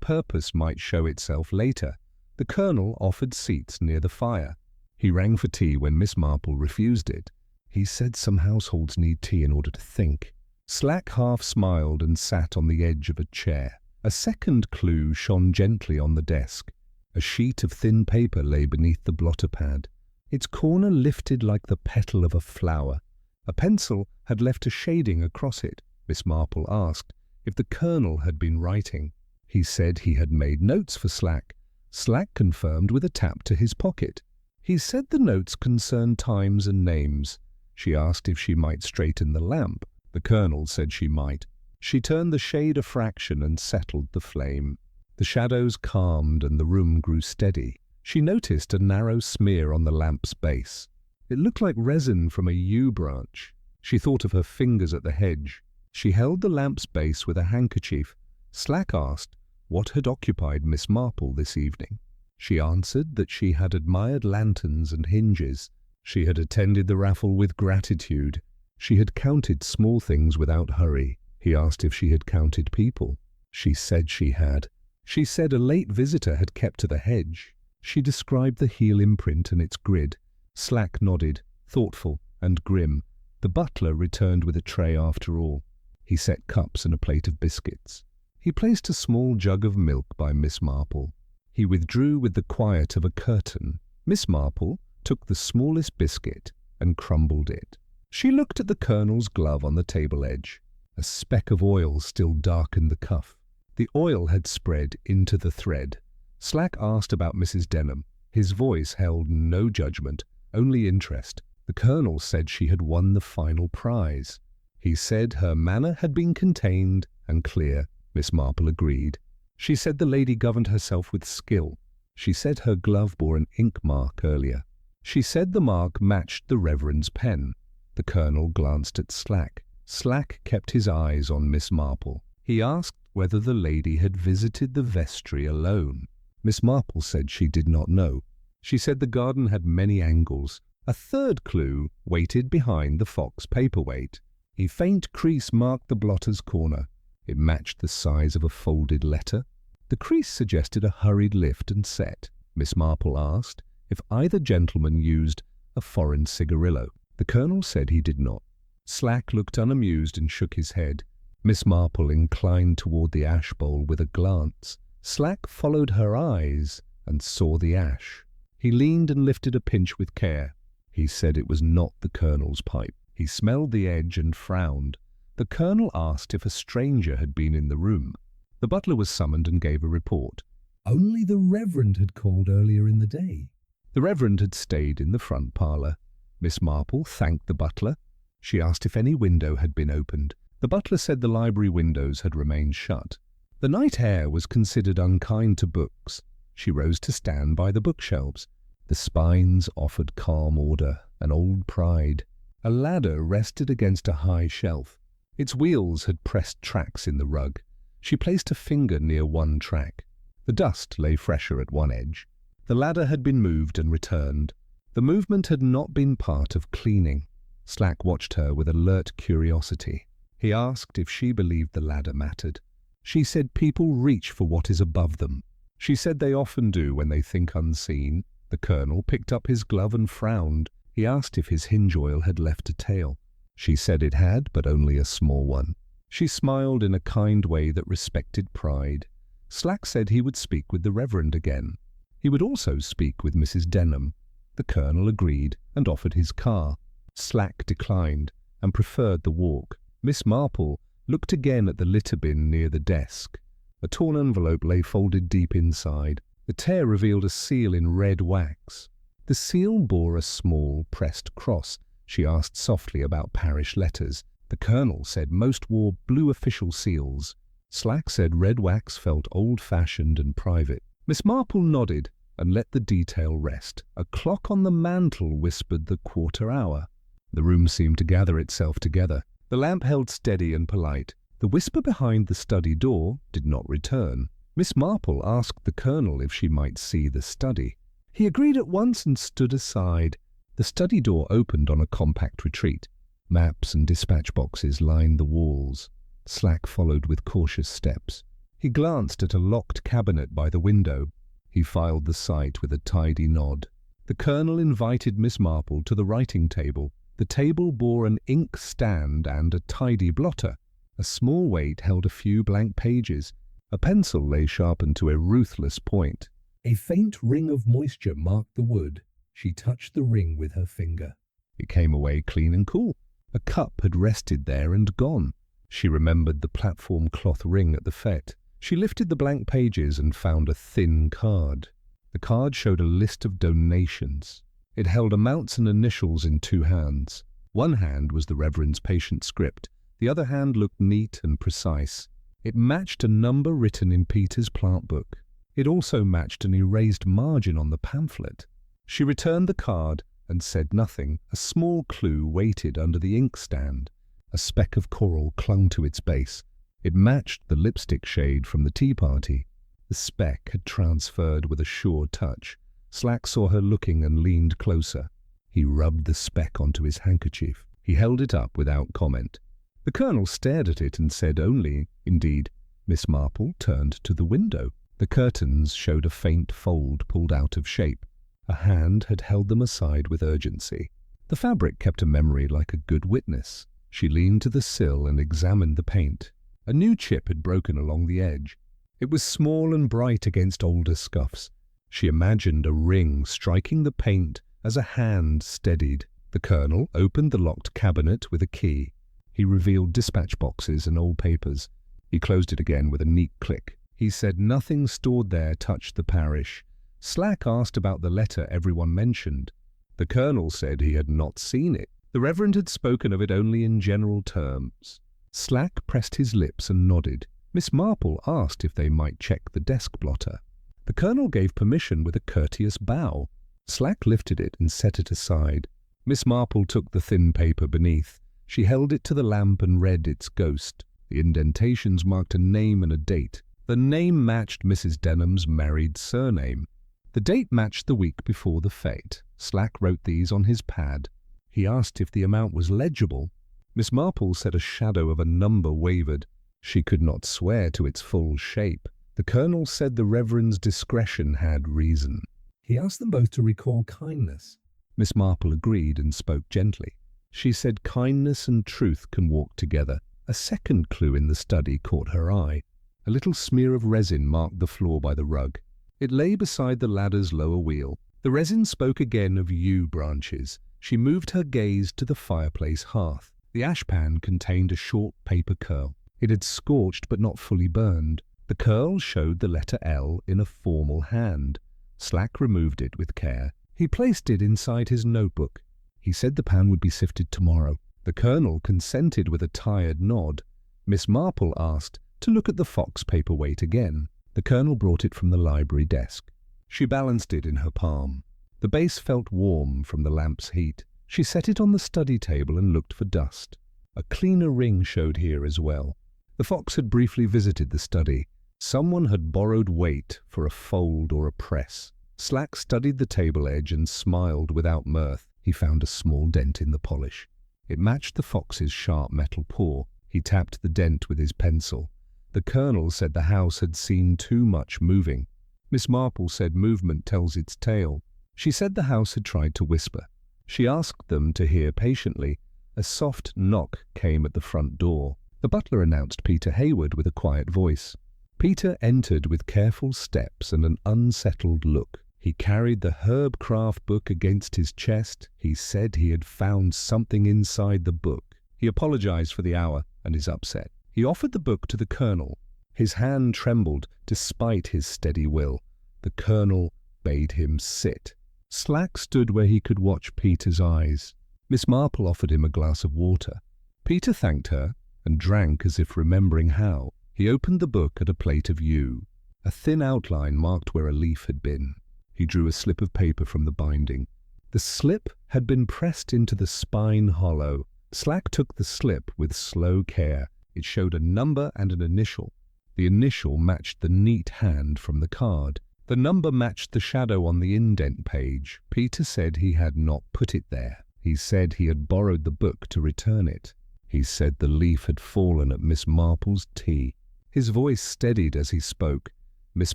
purpose might show itself later. The colonel offered seats near the fire. He rang for tea when Miss Marple refused it. He said some households need tea in order to think. Slack half smiled and sat on the edge of a chair. A second clue shone gently on the desk. A sheet of thin paper lay beneath the blotter pad. its corner lifted like the petal of a flower. A pencil had left a shading across it. Miss Marple asked if the Colonel had been writing. He said he had made notes for Slack. Slack confirmed with a tap to his pocket. He said the notes concerned times and names. She asked if she might straighten the lamp. The Colonel said she might. She turned the shade a fraction and settled the flame. The shadows calmed and the room grew steady. She noticed a narrow smear on the lamp's base. It looked like resin from a yew branch. She thought of her fingers at the hedge. She held the lamp's base with a handkerchief. Slack asked what had occupied Miss Marple this evening. She answered that she had admired lanterns and hinges. She had attended the raffle with gratitude. She had counted small things without hurry. He asked if she had counted people. She said she had. She said a late visitor had kept to the hedge. She described the heel imprint and its grid. Slack nodded, thoughtful and grim. The butler returned with a tray after all. He set cups and a plate of biscuits. He placed a small jug of milk by Miss Marple. He withdrew with the quiet of a curtain. Miss Marple took the smallest biscuit and crumbled it. She looked at the Colonel's glove on the table edge. A speck of oil still darkened the cuff. The oil had spread into the thread. Slack asked about Mrs. Denham. His voice held no judgment, only interest. The Colonel said she had won the final prize. He said her manner had been contained and clear. Miss Marple agreed. She said the lady governed herself with skill. She said her glove bore an ink mark earlier. She said the mark matched the Reverend's pen. The Colonel glanced at Slack. Slack kept his eyes on Miss Marple. He asked whether the lady had visited the vestry alone. Miss Marple said she did not know. She said the garden had many angles. A third clue waited behind the fox paperweight. A faint crease marked the blotter's corner. It matched the size of a folded letter. The crease suggested a hurried lift and set. Miss Marple asked if either gentleman used a foreign cigarillo. The Colonel said he did not. Slack looked unamused and shook his head. Miss Marple inclined toward the ash bowl with a glance. Slack followed her eyes and saw the ash. He leaned and lifted a pinch with care. He said it was not the Colonel's pipe. He smelled the edge and frowned. The Colonel asked if a stranger had been in the room. The butler was summoned and gave a report. Only the Reverend had called earlier in the day. The Reverend had stayed in the front parlour. Miss Marple thanked the butler. She asked if any window had been opened. The butler said the library windows had remained shut. The night air was considered unkind to books. She rose to stand by the bookshelves. The spines offered calm order, an old pride. A ladder rested against a high shelf. Its wheels had pressed tracks in the rug. She placed a finger near one track. The dust lay fresher at one edge. The ladder had been moved and returned. The movement had not been part of cleaning. Slack watched her with alert curiosity. He asked if she believed the ladder mattered. She said people reach for what is above them. She said they often do when they think unseen. The Colonel picked up his glove and frowned. He asked if his hinge oil had left a tail. She said it had, but only a small one. She smiled in a kind way that respected pride. Slack said he would speak with the Reverend again. He would also speak with Mrs. Denham. The Colonel agreed and offered his car. Slack declined and preferred the walk. Miss Marple looked again at the litter bin near the desk. A torn envelope lay folded deep inside. The tear revealed a seal in red wax. The seal bore a small pressed cross. She asked softly about parish letters. The Colonel said most wore blue official seals. Slack said red wax felt old-fashioned and private. Miss Marple nodded and let the detail rest. A clock on the mantel whispered the quarter hour. The room seemed to gather itself together. The lamp held steady and polite. The whisper behind the study door did not return. Miss Marple asked the Colonel if she might see the study. He agreed at once and stood aside. The study door opened on a compact retreat. Maps and dispatch boxes lined the walls. Slack followed with cautious steps. He glanced at a locked cabinet by the window. He filed the sight with a tidy nod. The Colonel invited Miss Marple to the writing table. The table bore an ink stand and a tidy blotter. A small weight held a few blank pages. A pencil lay sharpened to a ruthless point. A faint ring of moisture marked the wood. She touched the ring with her finger. It came away clean and cool. A cup had rested there and gone. She remembered the platform cloth ring at the fete. She lifted the blank pages and found a thin card. The card showed a list of donations. It held amounts and initials in two hands. One hand was the Reverend's patient script. The other hand looked neat and precise. It matched a number written in Peter's plant book. It also matched an erased margin on the pamphlet. She returned the card and said nothing. A small clue waited under the inkstand. A speck of coral clung to its base. It matched the lipstick shade from the tea party. The speck had transferred with a sure touch. Slack saw her looking and leaned closer. He rubbed the speck onto his handkerchief. He held it up without comment. The Colonel stared at it and said only, indeed. Miss Marple turned to the window. The curtains showed a faint fold pulled out of shape. A hand had held them aside with urgency. The fabric kept a memory like a good witness. She leaned to the sill and examined the paint. A new chip had broken along the edge. It was small and bright against older scuffs. She imagined a ring striking the paint as a hand steadied. The Colonel opened the locked cabinet with a key. He revealed dispatch boxes and old papers. He closed it again with a neat click. He said nothing stored there touched the parish. Slack asked about the letter everyone mentioned. The Colonel said he had not seen it. The Reverend had spoken of it only in general terms. Slack pressed his lips and nodded. Miss Marple asked if they might check the desk blotter. The Colonel gave permission with a courteous bow. Slack lifted it and set it aside. Miss Marple took the thin paper beneath. She held it to the lamp and read its ghost. The indentations marked a name and a date. The name matched Mrs. Denham's married surname. The date matched the week before the fete. Slack wrote these on his pad. He asked if the amount was legible. Miss Marple said a shadow of a number wavered. She could not swear to its full shape. The Colonel said the Reverend's discretion had reason. He asked them both to recall kindness. Miss Marple agreed and spoke gently. She said kindness and truth can walk together. A second clue in the study caught her eye. A little smear of resin marked the floor by the rug. It lay beside the ladder's lower wheel. The resin spoke again of yew branches. She moved her gaze to the fireplace hearth. The ashpan contained a short paper curl. It had scorched but not fully burned. The curl showed the letter L in a formal hand. Slack removed it with care. He placed it inside his notebook. He said the pan would be sifted tomorrow. The Colonel consented with a tired nod. Miss Marple asked to look at the fox paperweight again. The Colonel brought it from the library desk. She balanced it in her palm. The base felt warm from the lamp's heat. She set it on the study table and looked for dust. A cleaner ring showed here as well. The fox had briefly visited the study. Someone had borrowed weight for a fold or a press. Slack studied the table edge and smiled without mirth. He found a small dent in the polish. It matched the fox's sharp metal paw. He tapped the dent with his pencil. The Colonel said the house had seen too much moving. Miss Marple said movement tells its tale. She said the house had tried to whisper. She asked them to hear patiently. A soft knock came at the front door. The butler announced Peter Hayward with a quiet voice. Peter entered with careful steps and an unsettled look. He carried the Herbcraft book against his chest. He said he had found something inside the book. He apologized for the hour and his upset. He offered the book to the Colonel. His hand trembled despite his steady will. The Colonel bade him sit. Slack stood where he could watch Peter's eyes. Miss Marple offered him a glass of water. Peter thanked her and drank as if remembering how. He opened the book at a plate of yew. A thin outline marked where a leaf had been. He drew a slip of paper from the binding. The slip had been pressed into the spine hollow. Slack took the slip with slow care. It showed a number and an initial. The initial matched the neat hand from the card. The number matched the shadow on the indent page. Peter said he had not put it there. He said he had borrowed the book to return it. He said the leaf had fallen at Miss Marple's tea. His voice steadied as he spoke. Miss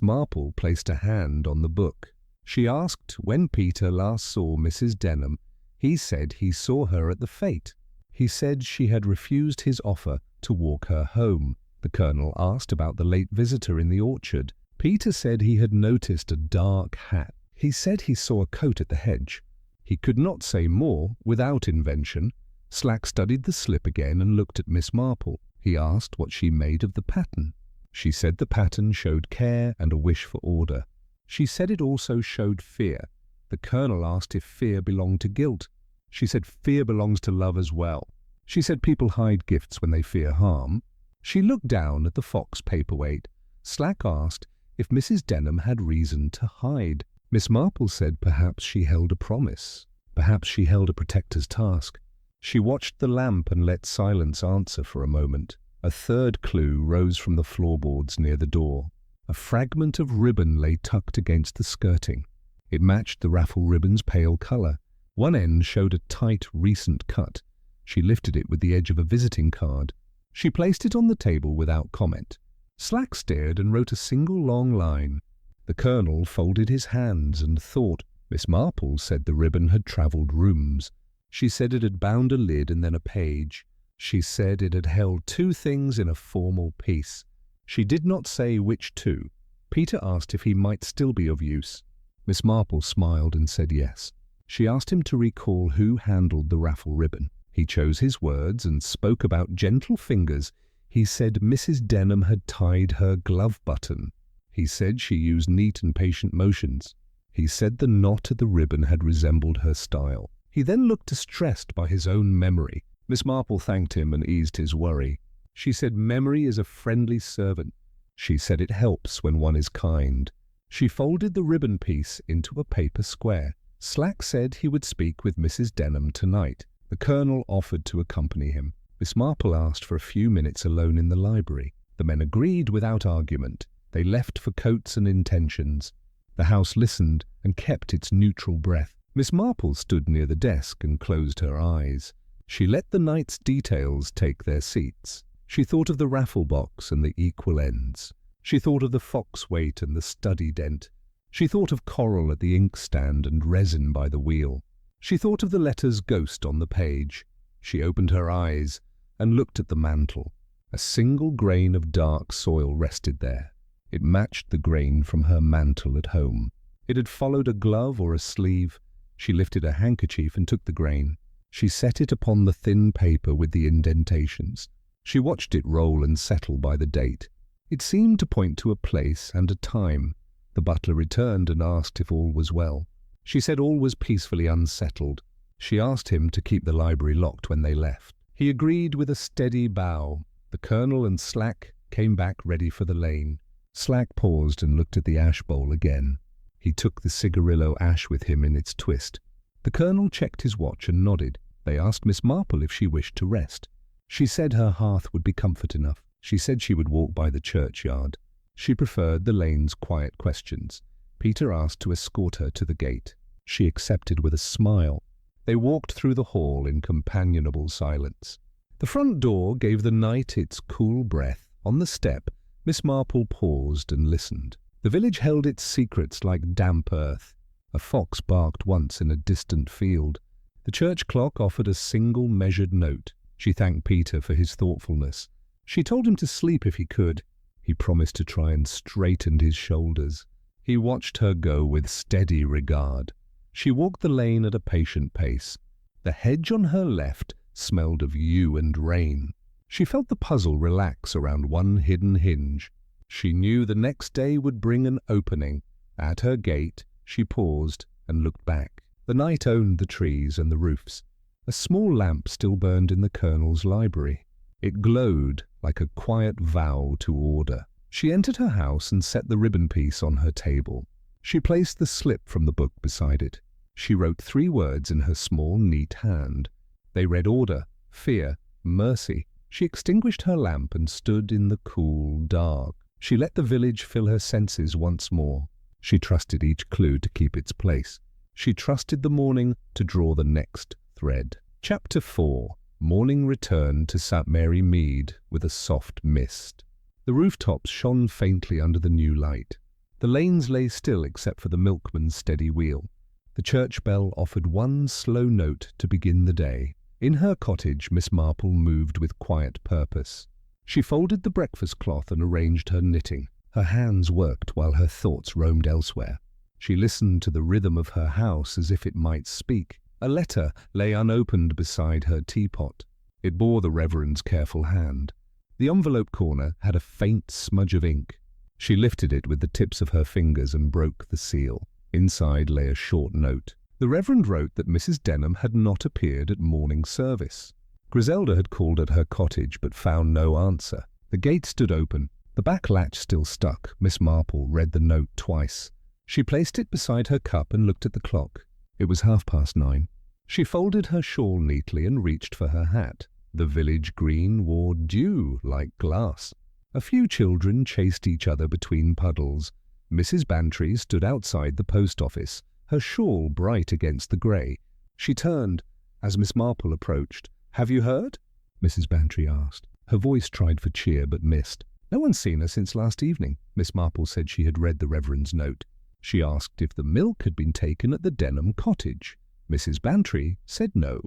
Marple placed a hand on the book. She asked when Peter last saw Mrs. Denham. He said he saw her at the fete. He said she had refused his offer to walk her home. The Colonel asked about the late visitor in the orchard. Peter said he had noticed a dark hat. He said he saw a coat at the hedge. He could not say more without invention. Slack studied the slip again and looked at Miss Marple. He asked what she made of the pattern. She said the pattern showed care and a wish for order. She said it also showed fear. The Colonel asked if fear belonged to guilt. She said fear belongs to love as well. She said people hide gifts when they fear harm. She looked down at the fox paperweight. Slack asked if Mrs. Denham had reason to hide. Miss Marple said perhaps she held a promise. Perhaps she held a protector's task. She watched the lamp and let silence answer for a moment. A third clue rose from the floorboards near the door. A fragment of ribbon lay tucked against the skirting. It matched the raffle ribbon's pale colour. One end showed a tight, recent cut. She lifted it with the edge of a visiting card. She placed it on the table without comment. Slack stared and wrote a single long line. The Colonel folded his hands and thought. Miss Marple said the ribbon had travelled rooms. She said it had bound a lid and then a page. She said it had held two things in a formal piece. She did not say which two. Peter asked if he might still be of use. Miss Marple smiled and said yes. She asked him to recall who handled the raffle ribbon. He chose his words and spoke about gentle fingers. He said Mrs. Denham had tied her glove button. He said she used neat and patient motions. He said the knot at the ribbon had resembled her style. He then looked distressed by his own memory. Miss Marple thanked him and eased his worry. She said memory is a friendly servant. She said it helps when one is kind. She folded the ribbon piece into a paper square. Slack said he would speak with Mrs. Denham tonight. The Colonel offered to accompany him. Miss Marple asked for a few minutes alone in the library. The men agreed without argument. They left for coats and intentions. The house listened and kept its neutral breath. Miss Marple stood near the desk and closed her eyes. She let the night's details take their seats. She thought of the raffle box and the equal ends. She thought of the fox weight and the study dent. She thought of coral at the inkstand and resin by the wheel. She thought of the letter's ghost on the page. She opened her eyes and looked at the mantel. A single grain of dark soil rested there. It matched the grain from her mantle at home. It had followed a glove or a sleeve. She lifted a handkerchief and took the grain. She set it upon the thin paper with the indentations. She watched it roll and settle by the date. It seemed to point to a place and a time. The butler returned and asked if all was well. She said all was peacefully unsettled. She asked him to keep the library locked when they left. He agreed with a steady bow. The Colonel and Slack came back ready for the lane. Slack paused and looked at the ash bowl again. He took the cigarillo ash with him in its twist. The Colonel checked his watch and nodded. They asked Miss Marple if she wished to rest. She said her hearth would be comfort enough. She said she would walk by the churchyard. She preferred the lane's quiet questions. Peter asked to escort her to the gate. She accepted with a smile. They walked through the hall in companionable silence. The front door gave the night its cool breath. On the step, Miss Marple paused and listened. The village held its secrets like damp earth. A fox barked once in a distant field. The church clock offered a single measured note. She thanked Peter for his thoughtfulness. She told him to sleep if he could. He promised to try and straighten his shoulders. He watched her go with steady regard. She walked the lane at a patient pace. The hedge on her left smelled of yew and rain. She felt the puzzle relax around one hidden hinge. She knew the next day would bring an opening. At her gate, she paused and looked back. The night owned the trees and the roofs. A small lamp still burned in the Colonel's library. It glowed like a quiet vow to order. She entered her house and set the ribbon piece on her table. She placed the slip from the book beside it. She wrote 3 words in her small, neat hand. They read order, fear, mercy. She extinguished her lamp and stood in the cool dark. She let the village fill her senses once more. She trusted each clue to keep its place. She trusted the morning to draw the next thread. Chapter 4. Morning returned to St. Mary Mead with a soft mist. The rooftops shone faintly under the new light. The lanes lay still except for the milkman's steady wheel. The church bell offered one slow note to begin the day. In her cottage, Miss Marple moved with quiet purpose. She folded the breakfast cloth and arranged her knitting. Her hands worked while her thoughts roamed elsewhere. She listened to the rhythm of her house as if it might speak. A letter lay unopened beside her teapot. It bore the Reverend's careful hand. The envelope corner had a faint smudge of ink. She lifted it with the tips of her fingers and broke the seal. Inside lay a short note. The Reverend wrote that Mrs. Denham had not appeared at morning service. Griselda had called at her cottage but found no answer. The gate stood open. The back latch still stuck. Miss Marple read the note twice. She placed it beside her cup and looked at the clock. It was 9:30. She folded her shawl neatly and reached for her hat. The village green wore dew like glass. A few children chased each other between puddles. Mrs. Bantry stood outside the post office, her shawl bright against the grey. She turned as Miss Marple approached. "Have you heard?" Mrs. Bantry asked. Her voice tried for cheer but missed. "No one's seen her since last evening." Miss Marple said she had read the Reverend's note. She asked if the milk had been taken at the Denham cottage. Mrs. Bantry said no.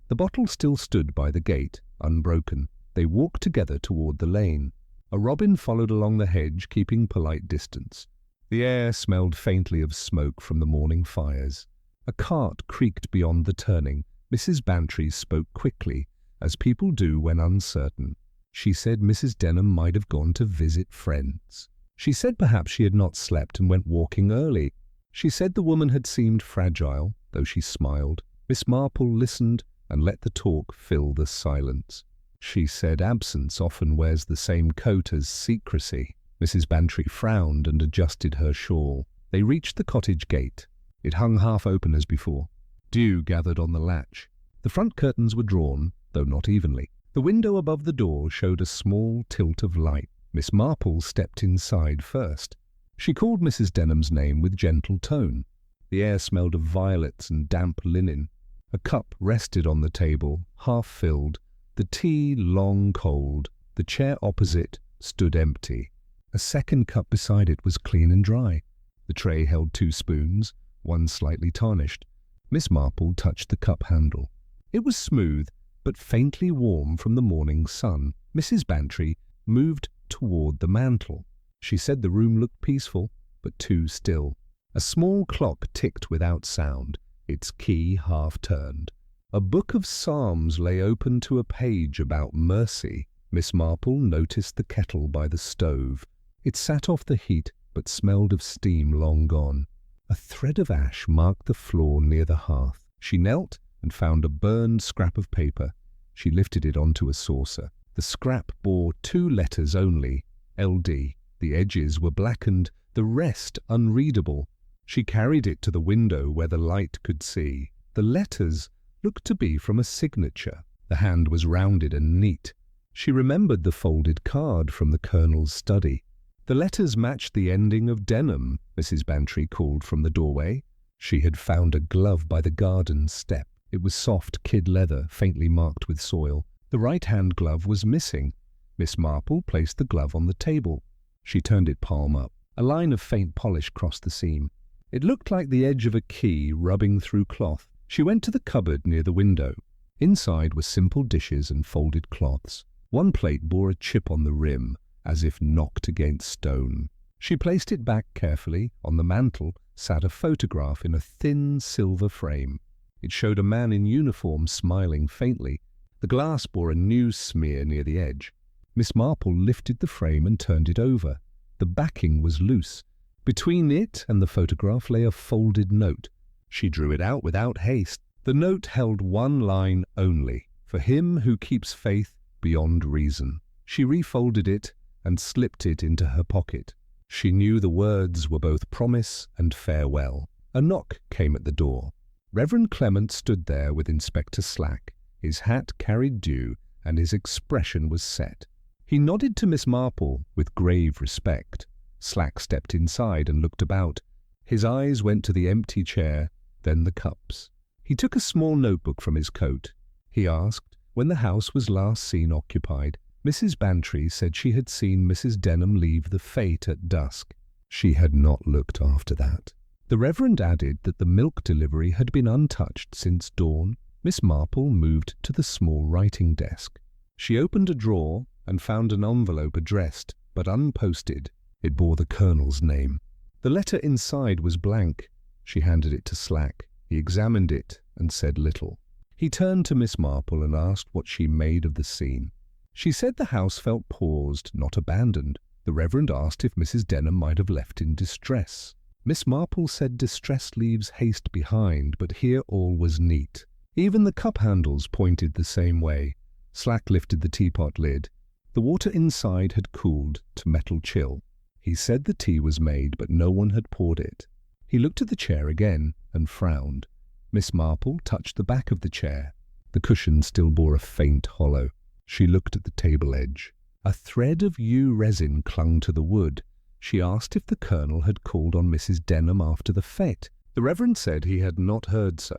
The bottle still stood by the gate, unbroken. They walked together toward the lane. A robin followed along the hedge, keeping polite distance. The air smelled faintly of smoke from the morning fires. A cart creaked beyond the turning. Mrs. Bantry spoke quickly, as people do when uncertain. She said Mrs. Denham might have gone to visit friends. She said perhaps she had not slept and went walking early. She said the woman had seemed fragile, though she smiled. Miss Marple listened and let the talk fill the silence. She said absence often wears the same coat as secrecy. Mrs. Bantry frowned and adjusted her shawl. They reached the cottage gate. It hung half open as before. Dew gathered on the latch. The front curtains were drawn, though not evenly. The window above the door showed a small tilt of light. Miss Marple stepped inside first. She called Mrs. Denham's name with gentle tone. The air smelled of violets and damp linen. A cup rested on the table, half filled, the tea long cold. The chair opposite stood empty. A second cup beside it was clean and dry. The tray held 2 spoons, one slightly tarnished. Miss Marple touched the cup handle. It was smooth, but faintly warm from the morning sun. Mrs. Bantry moved toward the mantel. She said the room looked peaceful, but too still. A small clock ticked without sound, its key half turned. A book of psalms lay open to a page about mercy. Miss Marple noticed the kettle by the stove. It sat off the heat, but smelled of steam long gone. A thread of ash marked the floor near the hearth. She knelt and found a burned scrap of paper. She lifted it onto a saucer. The scrap bore 2 letters only, LD. The edges were blackened, the rest unreadable. She carried it to the window where the light could see. The letters looked to be from a signature. The hand was rounded and neat. She remembered the folded card from the Colonel's study. The letters matched the ending of Denham, Mrs. Bantry called from the doorway. She had found a glove by the garden step. It was soft kid leather, faintly marked with soil. The right-hand glove was missing. Miss Marple placed the glove on the table. She turned it palm up. A line of faint polish crossed the seam. It looked like the edge of a key rubbing through cloth. She went to the cupboard near the window. Inside were simple dishes and folded cloths. One plate bore a chip on the rim, as if knocked against stone. She placed it back carefully. On the mantel sat a photograph in a thin silver frame. It showed a man in uniform smiling faintly. The glass bore a news smear near the edge. Miss Marple lifted the frame and turned it over. The backing was loose. Between it and the photograph lay a folded note. She drew it out without haste. The note held one line only, "For him who keeps faith beyond reason." She refolded it and slipped it into her pocket. She knew the words were both promise and farewell. A knock came at the door. Reverend Clement stood there with Inspector Slack. His hat carried dew, and his expression was set. He nodded to Miss Marple with grave respect. Slack stepped inside and looked about. His eyes went to the empty chair, then the cups. He took a small notebook from his coat. He asked when the house was last seen occupied. Mrs. Bantry said she had seen Mrs. Denham leave the Fete at dusk. She had not looked after that. The Reverend added that the milk delivery had been untouched since dawn. Miss Marple moved to the small writing desk. She opened a drawer and found an envelope addressed, but unposted. It bore the Colonel's name. The letter inside was blank. She handed it to Slack. He examined it and said little. He turned to Miss Marple and asked what she made of the scene. She said the house felt paused, not abandoned. The Reverend asked if Mrs. Denham might have left in distress. Miss Marple said distress leaves haste behind, but here all was neat. Even the cup handles pointed the same way. Slack lifted the teapot lid. The water inside had cooled to metal chill. He said the tea was made, but no one had poured it. He looked at the chair again and frowned. Miss Marple touched the back of the chair. The cushion still bore a faint hollow. She looked at the table edge. A thread of yew resin clung to the wood. She asked if the Colonel had called on Mrs. Denham after the fete. The Reverend said he had not heard so.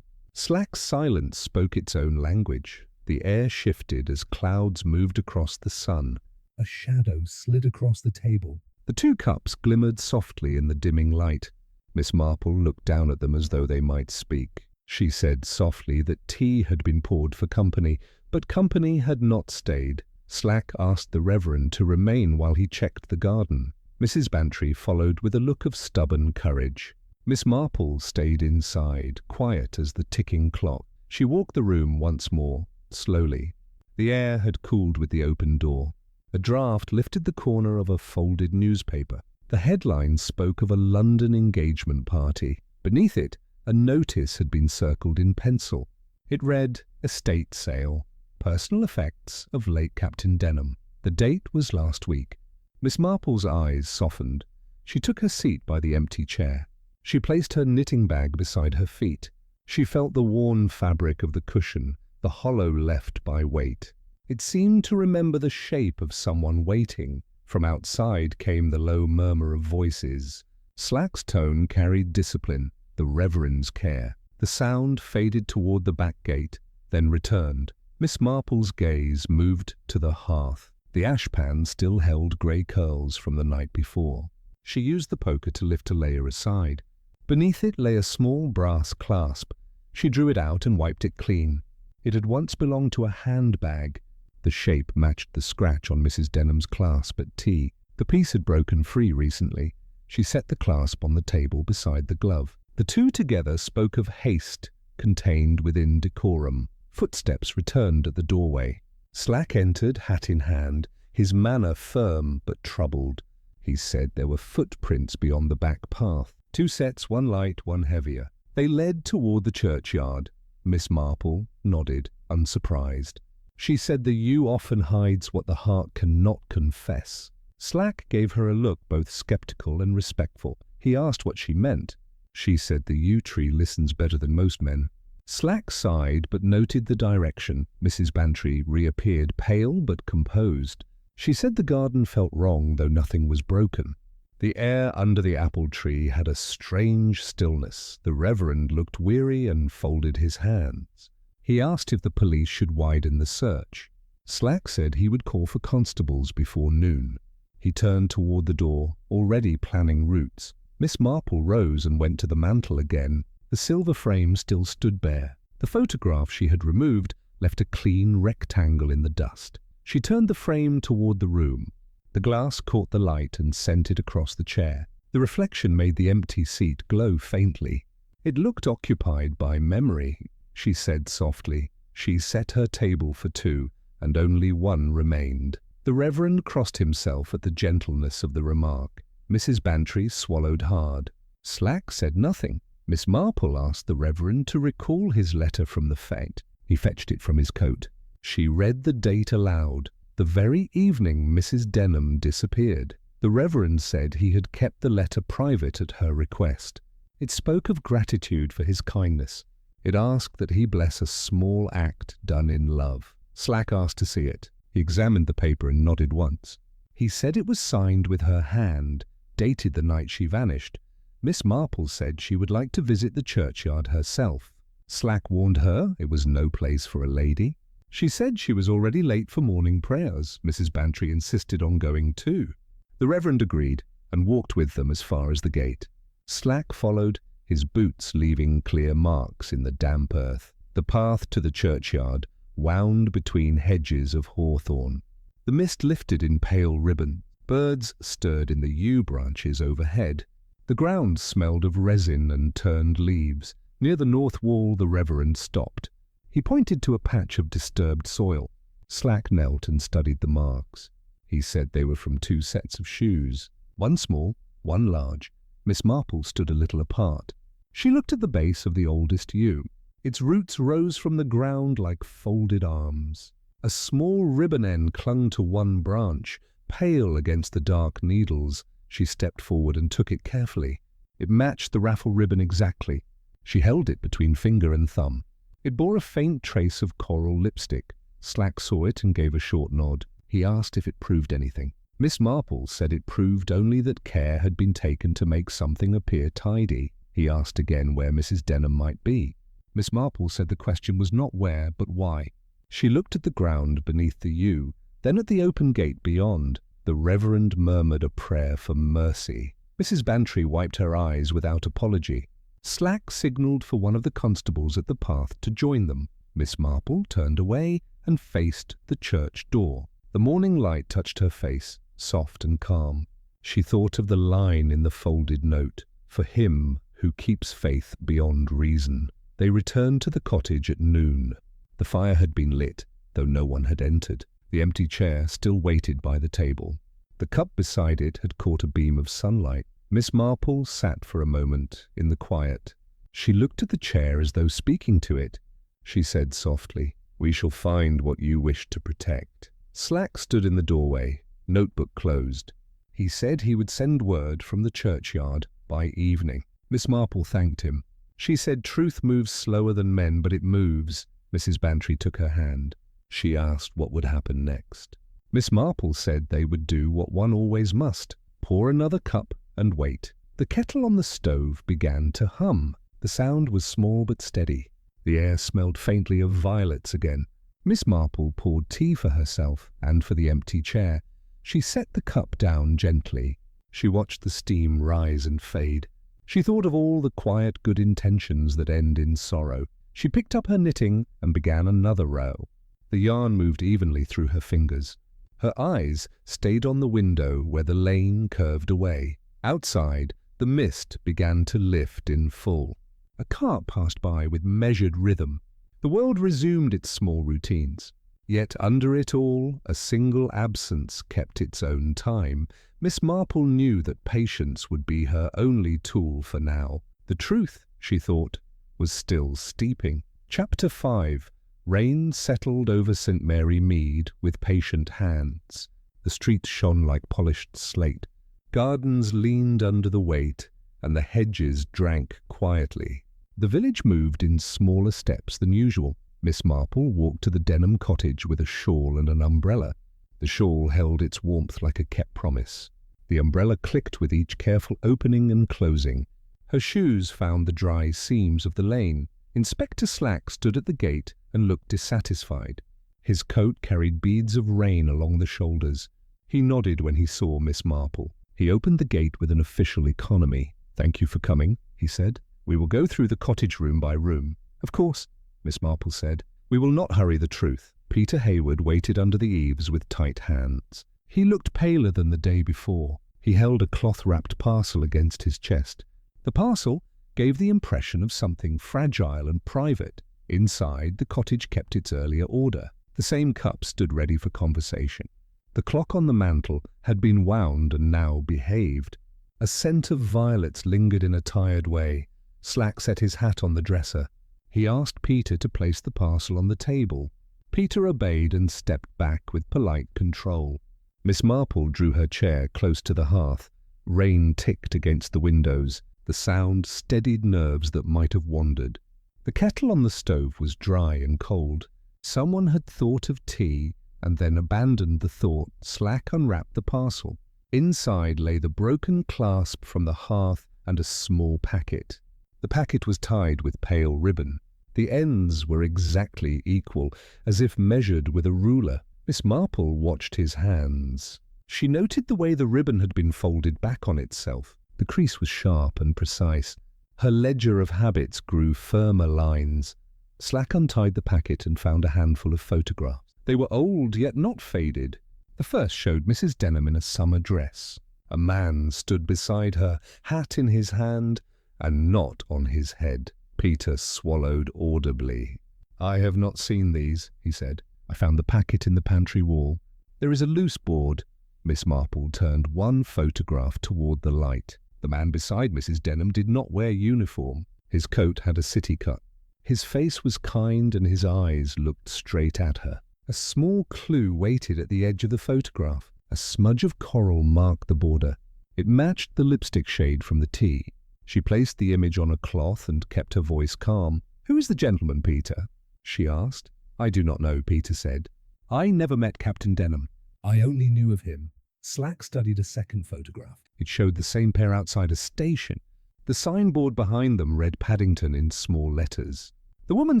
Slack's silence spoke its own language. The air shifted as clouds moved across the sun. A shadow slid across the table. The two cups glimmered softly in the dimming light. Miss Marple looked down at them as though they might speak. She said softly that tea had been poured for company, but company had not stayed. Slack asked the Reverend to remain while he checked the garden. Mrs. Bantry followed with a look of stubborn courage. Miss Marple stayed inside, quiet as the ticking clock. She walked the room once more, slowly. The air had cooled with the open door. A draught lifted the corner of a folded newspaper. The headline spoke of a London engagement party. Beneath it, a notice had been circled in pencil. It read, "Estate sale. Personal effects of late Captain Denham." The date was last week. Miss Marple's eyes softened. She took her seat by the empty chair. She placed her knitting bag beside her feet. She felt the worn fabric of the cushion, the hollow left by weight. It seemed to remember the shape of someone waiting. From outside came the low murmur of voices. Slack's tone carried discipline, the Reverend's care. The sound faded toward the back gate, then returned. Miss Marple's gaze moved to the hearth. The ashpan still held grey curls from the night before. She used the poker to lift a layer aside. Beneath it lay a small brass clasp. She drew it out and wiped it clean. It had once belonged to a handbag. The shape matched the scratch on Mrs. Denham's clasp at tea. The piece had broken free recently. She set the clasp on the table beside the glove. The two together spoke of haste contained within decorum. Footsteps returned at the doorway. Slack entered, hat in hand, his manner firm but troubled. He said there were footprints beyond the back path. 2 sets, one light, one heavier. They led toward the churchyard. Miss Marple nodded, unsurprised. She said the yew often hides what the heart cannot confess. Slack gave her a look both sceptical and respectful. He asked what she meant. She said the yew tree listens better than most men. Slack sighed but noted the direction. Mrs. Bantry reappeared, pale but composed. She said the garden felt wrong, though nothing was broken. The air under the apple tree had a strange stillness. The Reverend looked weary and folded his hands. He asked if the police should widen the search. Slack said he would call for constables before noon. He turned toward the door, already planning routes. Miss Marple rose and went to the mantel again. The silver frame still stood bare. The photograph she had removed left a clean rectangle in the dust. She turned the frame toward the room. The glass caught the light and sent it across the chair. The reflection made the empty seat glow faintly. It looked occupied by memory, she said softly. She set her table for 2, and only 1 remained. The Reverend crossed himself at the gentleness of the remark. Mrs. Bantry swallowed hard. Slack said nothing. Miss Marple asked the Reverend to recall his letter from the fete. He fetched it from his coat. She read the date aloud. The very evening Mrs. Denham disappeared. The Reverend said he had kept the letter private at her request. It spoke of gratitude for his kindness. It asked that he bless a small act done in love. Slack asked to see it. He examined the paper and nodded once. He said it was signed with her hand, dated the night she vanished. Miss Marple said she would like to visit the churchyard herself. Slack warned her it was no place for a lady. She said she was already late for morning prayers. Mrs. Bantry insisted on going too. The Reverend agreed and walked with them as far as the gate. Slack followed, his boots leaving clear marks in the damp earth. The path to the churchyard wound between hedges of hawthorn. The mist lifted in pale ribbon. Birds stirred in the yew branches overhead. The ground smelled of resin and turned leaves. Near the north wall the Reverend stopped. He pointed to a patch of disturbed soil. Slack knelt and studied the marks. He said they were from 2 sets of shoes, one small, one large. Miss Marple stood a little apart. She looked at the base of the oldest yew. Its roots rose from the ground like folded arms. A small ribbon end clung to one branch, pale against the dark needles. She stepped forward and took it carefully. It matched the raffle ribbon exactly. She held it between finger and thumb. It bore a faint trace of coral lipstick. Slack saw it and gave a short nod. He asked if it proved anything. Miss Marple said it proved only that care had been taken to make something appear tidy. He asked again where Mrs. Denham might be. Miss Marple said the question was not where, but why. She looked at the ground beneath the yew, then at the open gate beyond. The Reverend murmured a prayer for mercy. Mrs. Bantry wiped her eyes without apology. Slack signalled for one of the constables at the path to join them. Miss Marple turned away and faced the church door. The morning light touched her face, soft and calm. She thought of the line in the folded note, "For him who keeps faith beyond reason." They returned to the cottage at noon. The fire had been lit, though no one had entered. The empty chair still waited by the table. The cup beside it had caught a beam of sunlight. Miss Marple sat for a moment in the quiet. She looked at the chair as though speaking to it. She said softly, "We shall find what you wish to protect." Slack stood in the doorway, notebook closed. He said he would send word from the churchyard by evening. Miss Marple thanked him. She said truth moves slower than men, but it moves. Mrs. Bantry took her hand. She asked what would happen next. Miss Marple said they would do what one always must, pour another cup and wait. The kettle on the stove began to hum. The sound was small but steady. The air smelled faintly of violets again. Miss Marple poured tea for herself and for the empty chair. She set the cup down gently. She watched the steam rise and fade. She thought of all the quiet good intentions that end in sorrow. She picked up her knitting and began another row. The yarn moved evenly through her fingers. Her eyes stayed on the window where the lane curved away. Outside, the mist began to lift in full. A cart passed by with measured rhythm. The world resumed its small routines. Yet under it all, a single absence kept its own time. Miss Marple knew that patience would be her only tool for now. The truth, she thought, was still steeping. Chapter 5. Rain settled over St. Mary Mead with patient hands. The streets shone like polished slate. Gardens leaned under the weight, and the hedges drank quietly. The village moved in smaller steps than usual. Miss Marple walked to the Denham cottage with a shawl and an umbrella. The shawl held its warmth like a kept promise. The umbrella clicked with each careful opening and closing. Her shoes found the dry seams of the lane. Inspector Slack stood at the gate and looked dissatisfied. His coat carried beads of rain along the shoulders. He nodded when he saw Miss Marple. He opened the gate with an official economy. "Thank you for coming," he said. "We will go through the cottage room by room." "Of course," Miss Marple said. "We will not hurry the truth." Peter Hayward waited under the eaves with tight hands. He looked paler than the day before. He held a cloth-wrapped parcel against his chest. The parcel gave the impression of something fragile and private. Inside, the cottage kept its earlier order. The same cup stood ready for conversation. The clock on the mantel had been wound and now behaved. A scent of violets lingered in a tired way. Slack set his hat on the dresser. He asked Peter to place the parcel on the table. Peter obeyed and stepped back with polite control. Miss Marple drew her chair close to the hearth. Rain ticked against the windows. The sound steadied nerves that might have wandered. The kettle on the stove was dry and cold. Someone had thought of tea and then abandoned the thought. Slack unwrapped the parcel. Inside lay the broken clasp from the hearth and a small packet. The packet was tied with pale ribbon. The ends were exactly equal, as if measured with a ruler. Miss Marple watched his hands. She noted the way the ribbon had been folded back on itself. The crease was sharp and precise. Her ledger of habits grew firmer lines. Slack untied the packet and found a handful of photographs. They were old, yet not faded. The first showed Mrs. Denham in a summer dress. A man stood beside her, hat in his hand and not on his head. Peter swallowed audibly. "I have not seen these," he said. "I found the packet in the pantry wall. There is a loose board." Miss Marple turned one photograph toward the light. The man beside Mrs. Denham did not wear uniform. His coat had a city cut. His face was kind and his eyes looked straight at her. A small clue waited at the edge of the photograph. A smudge of coral marked the border. It matched the lipstick shade from the tea. She placed the image on a cloth and kept her voice calm. "Who is the gentleman, Peter?" she asked. "I do not know," Peter said. "I never met Captain Denham. I only knew of him." Slack studied a second photograph. It showed the same pair outside a station. The signboard behind them read Paddington in small letters. The woman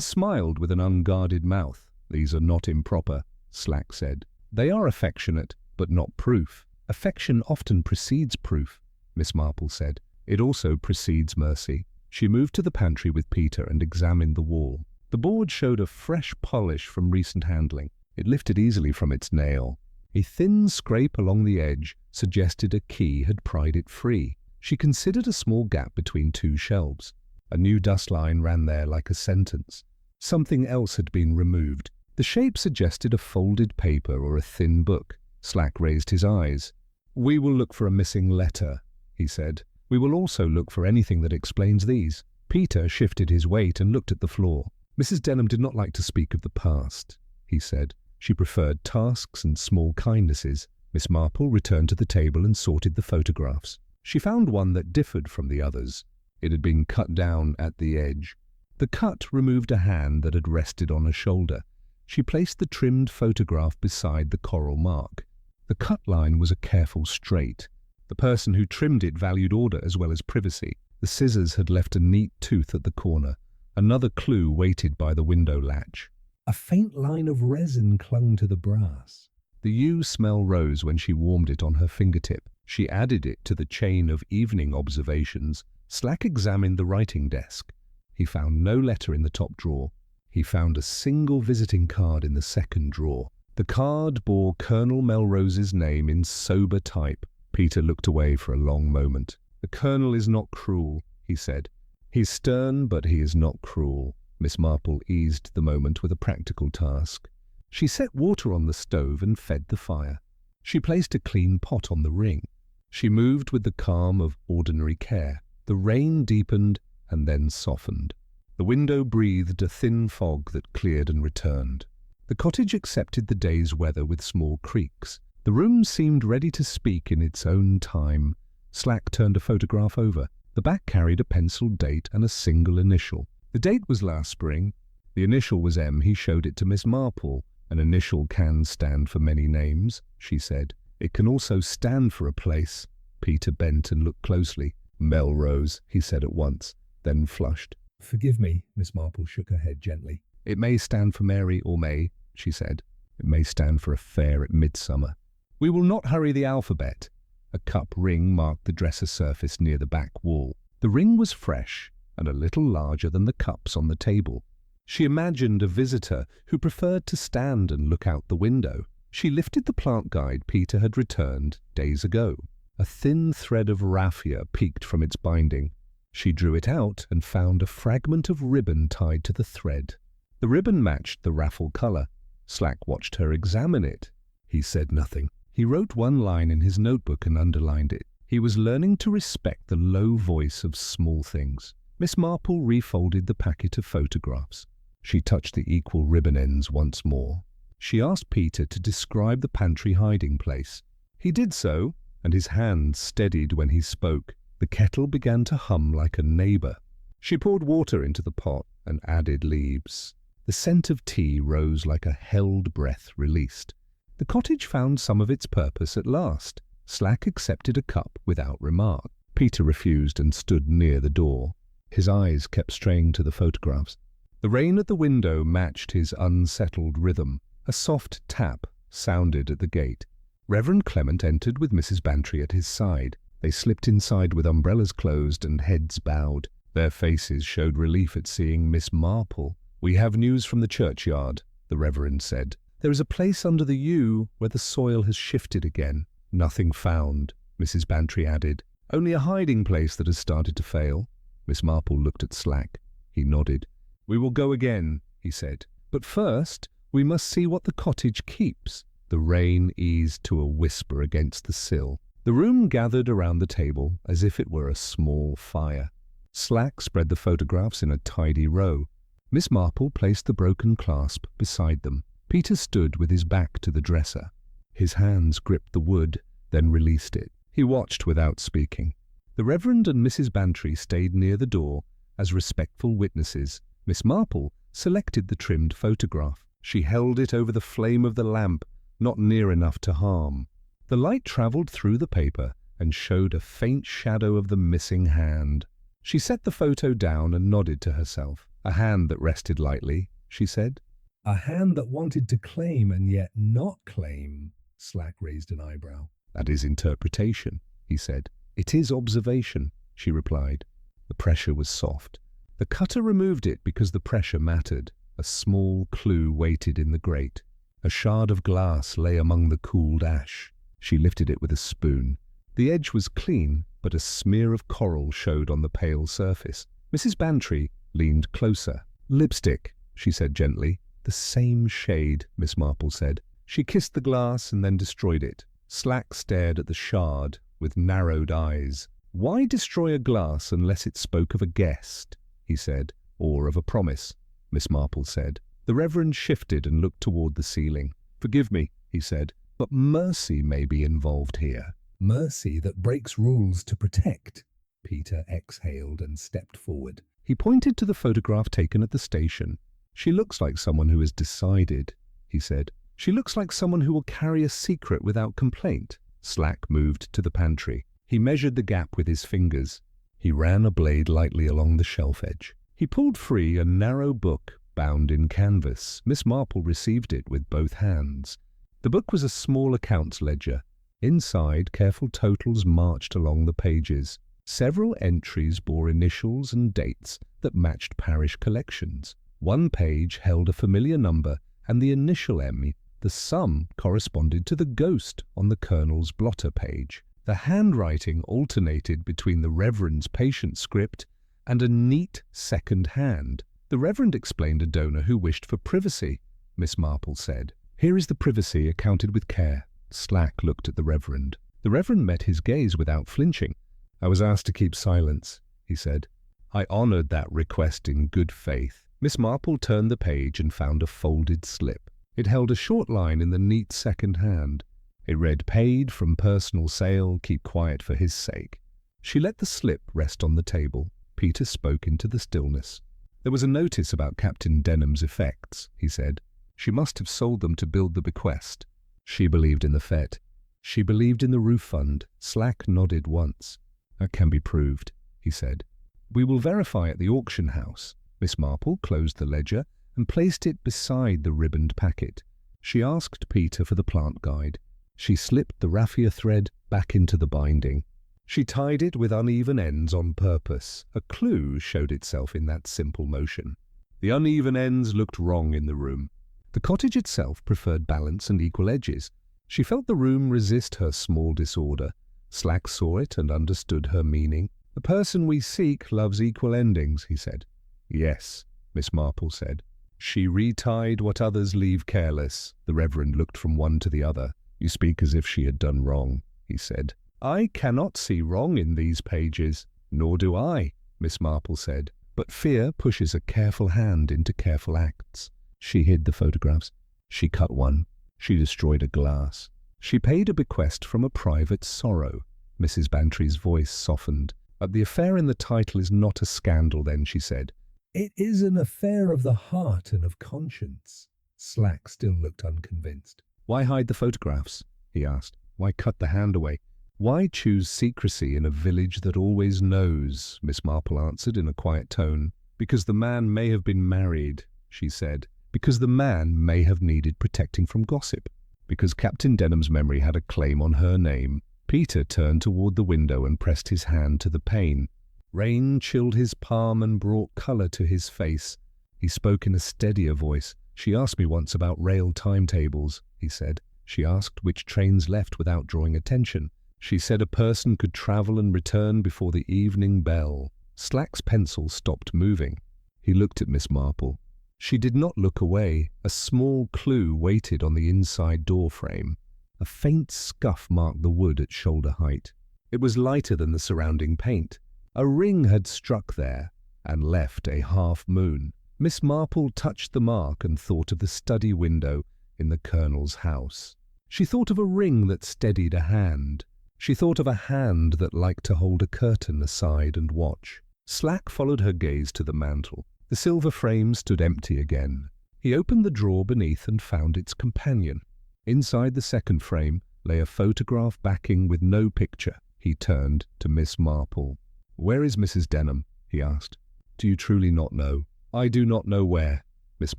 smiled with an unguarded mouth. "These are not improper," Slack said. "They are affectionate, but not proof." "Affection often precedes proof," Miss Marple said. "It also precedes mercy." She moved to the pantry with Peter and examined the wall. The board showed a fresh polish from recent handling. It lifted easily from its nail. A thin scrape along the edge suggested a key had pried it free. She considered a small gap between two shelves. A new dust line ran there like a sentence. Something else had been removed. The shape suggested a folded paper or a thin book. Slack raised his eyes. "We will look for a missing letter," he said. "We will also look for anything that explains these." Peter shifted his weight and looked at the floor. "Mrs. Denham did not like to speak of the past," he said. "She preferred tasks and small kindnesses." Miss Marple returned to the table and sorted the photographs. She found one that differed from the others. It had been cut down at the edge. The cut removed a hand that had rested on a shoulder. She placed the trimmed photograph beside the coral mark. The cut line was a careful straight. The person who trimmed it valued order as well as privacy. The scissors had left a neat tooth at the corner. Another clue waited by the window latch. A faint line of resin clung to the brass. The yew smell rose when she warmed it on her fingertip. She added it to the chain of evening observations. Slack examined the writing desk. He found no letter in the top drawer. He found a single visiting card in the second drawer. The card bore Colonel Melrose's name in sober type. Peter looked away for a long moment. "The Colonel is not cruel," he said. "He's stern, but he is not cruel." Miss Marple eased the moment with a practical task. She set water on the stove and fed the fire. She placed a clean pot on the ring. She moved with the calm of ordinary care. The rain deepened and then softened. The window breathed a thin fog that cleared and returned. The cottage accepted the day's weather with small creaks. The room seemed ready to speak in its own time. Slack turned a photograph over. The back carried a penciled date and a single initial. The date was last spring. The initial was M. He showed it to Miss Marple. "An initial can stand for many names," she said. "It can also stand for a place." Peter bent and looked closely. "Melrose," he said at once, then flushed. "Forgive me," Miss Marple shook her head gently. "It may stand for Mary or May," she said. "It may stand for a fair at midsummer. We will not hurry the alphabet." A cup ring marked the dresser surface near the back wall. The ring was fresh and a little larger than the cups on the table. She imagined a visitor who preferred to stand and look out the window. She lifted the plant guide Peter had returned days ago. A thin thread of raffia peeked from its binding. She drew it out and found a fragment of ribbon tied to the thread. The ribbon matched the raffle color. Slack watched her examine it. He said nothing. He wrote one line in his notebook and underlined it. He was learning to respect the low voice of small things. Miss Marple refolded the packet of photographs. She touched the equal ribbon ends once more. She asked Peter to describe the pantry hiding place. He did so, and his hand steadied when he spoke. The kettle began to hum like a neighbor. She poured water into the pot and added leaves. The scent of tea rose like a held breath released. The cottage found some of its purpose at last. Slack accepted a cup without remark. Peter refused and stood near the door. His eyes kept straying to the photographs. The rain at the window matched his unsettled rhythm. A soft tap sounded at the gate. Reverend Clement entered with Mrs. Bantry at his side. They slipped inside with umbrellas closed and heads bowed. Their faces showed relief at seeing Miss Marple. "We have news from the churchyard," the Reverend said. "There is a place under the yew where the soil has shifted again." "Nothing found," Mrs. Bantry added. Only a hiding place that has started to fail. Miss Marple looked at Slack. He nodded. We will go again, he said. But first, we must see what the cottage keeps. The rain eased to a whisper against the sill. The room gathered around the table as if it were a small fire. Slack spread the photographs in a tidy row. Miss Marple placed the broken clasp beside them. Peter stood with his back to the dresser. His hands gripped the wood, then released it. He watched without speaking. The Reverend and Mrs. Bantry stayed near the door as respectful witnesses. Miss Marple selected the trimmed photograph. She held it over the flame of the lamp, not near enough to harm. The light travelled through the paper and showed a faint shadow of the missing hand. She set the photo down and nodded to herself. A hand that rested lightly, she said. A hand that wanted to claim and yet not claim. Slack raised an eyebrow. That is interpretation, he said. It is observation, she replied. The pressure was soft. The cutter removed it because the pressure mattered. A small clue waited in the grate. A shard of glass lay among the cooled ash. She lifted it with a spoon. The edge was clean, but a smear of coral showed on the pale surface. Mrs. Bantry leaned closer. Lipstick, she said gently. The same shade, Miss Marple said. She kissed the glass and then destroyed it. Slack stared at the shard with narrowed eyes. Why destroy a glass unless it spoke of a guest, he said, or of a promise, Miss Marple said. The Reverend shifted and looked toward the ceiling. Forgive me, he said, but mercy may be involved here. Mercy that breaks rules to protect. Peter exhaled and stepped forward. He pointed to the photograph taken at the station. She looks like someone who has decided, he said. She looks like someone who will carry a secret without complaint. Slack moved to the pantry. He measured the gap with his fingers. He ran a blade lightly along the shelf edge. He pulled free a narrow book bound in canvas. Miss Marple received it with both hands. The book was a small accounts ledger. Inside, careful totals marched along the pages. Several entries bore initials and dates that matched parish collections. One page held a familiar number and the initial M. The sum corresponded to the ghost on the Colonel's blotter page. The handwriting alternated between the Reverend's patient script and a neat second hand. The Reverend explained a donor who wished for privacy, Miss Marple said. Here is the privacy accounted with care. Slack looked at the Reverend. The Reverend met his gaze without flinching. I was asked to keep silence, he said. I honoured that request in good faith. Miss Marple turned the page and found a folded slip. It held a short line in the neat second hand. It read, paid from personal sale, keep quiet for his sake. She let the slip rest on the table. Peter spoke into the stillness. There was a notice about Captain Denham's effects, he said. She must have sold them to build the bequest. She believed in the fete. She believed in the roof fund. Slack nodded once. That can be proved, he said. We will verify at the auction house. Miss Marple closed the ledger and placed it beside the ribboned packet. She asked Peter for the plant guide. She slipped the raffia thread back into the binding. She tied it with uneven ends on purpose. A clue showed itself in that simple motion. The uneven ends looked wrong in the room. The cottage itself preferred balance and equal edges. She felt the room resist her small disorder. Slack saw it and understood her meaning. The person we seek loves equal endings, he said. Yes, Miss Marple said. She retied what others leave careless. The Reverend looked from one to the other. You speak as if she had done wrong, he said. I cannot see wrong in these pages. Nor do I, Miss Marple said. But fear pushes a careful hand into careful acts. She hid the photographs. She cut one. She destroyed a glass. She paid a bequest from a private sorrow. Mrs. Bantry's voice softened. But the affair in the title is not a scandal, then, she said. It is an affair of the heart and of conscience. Slack still looked unconvinced. Why hide the photographs? He asked. Why cut the hand away? Why choose secrecy in a village that always knows? Miss Marple answered in a quiet tone. Because the man may have been married, she said. Because the man may have needed protecting from gossip. Because Captain Denham's memory had a claim on her name. Peter turned toward the window and pressed his hand to the pane. Rain chilled his palm and brought colour to his face. He spoke in a steadier voice. She asked me once about rail timetables, he said. She asked which trains left without drawing attention. She said a person could travel and return before the evening bell. Slack's pencil stopped moving. He looked at Miss Marple. She did not look away. A small clue waited on the inside door frame. A faint scuff marked the wood at shoulder height. It was lighter than the surrounding paint. A ring had struck there and left a half moon. Miss Marple touched the mark and thought of the study window in the Colonel's house. She thought of a ring that steadied a hand. She thought of a hand that liked to hold a curtain aside and watch. Slack followed her gaze to the mantel. The silver frame stood empty again. He opened the drawer beneath and found its companion. Inside the second frame lay a photograph backing with no picture. He turned to Miss Marple. "Where is Mrs. Denham?" he asked. "Do you truly not know?" "I do not know where," Miss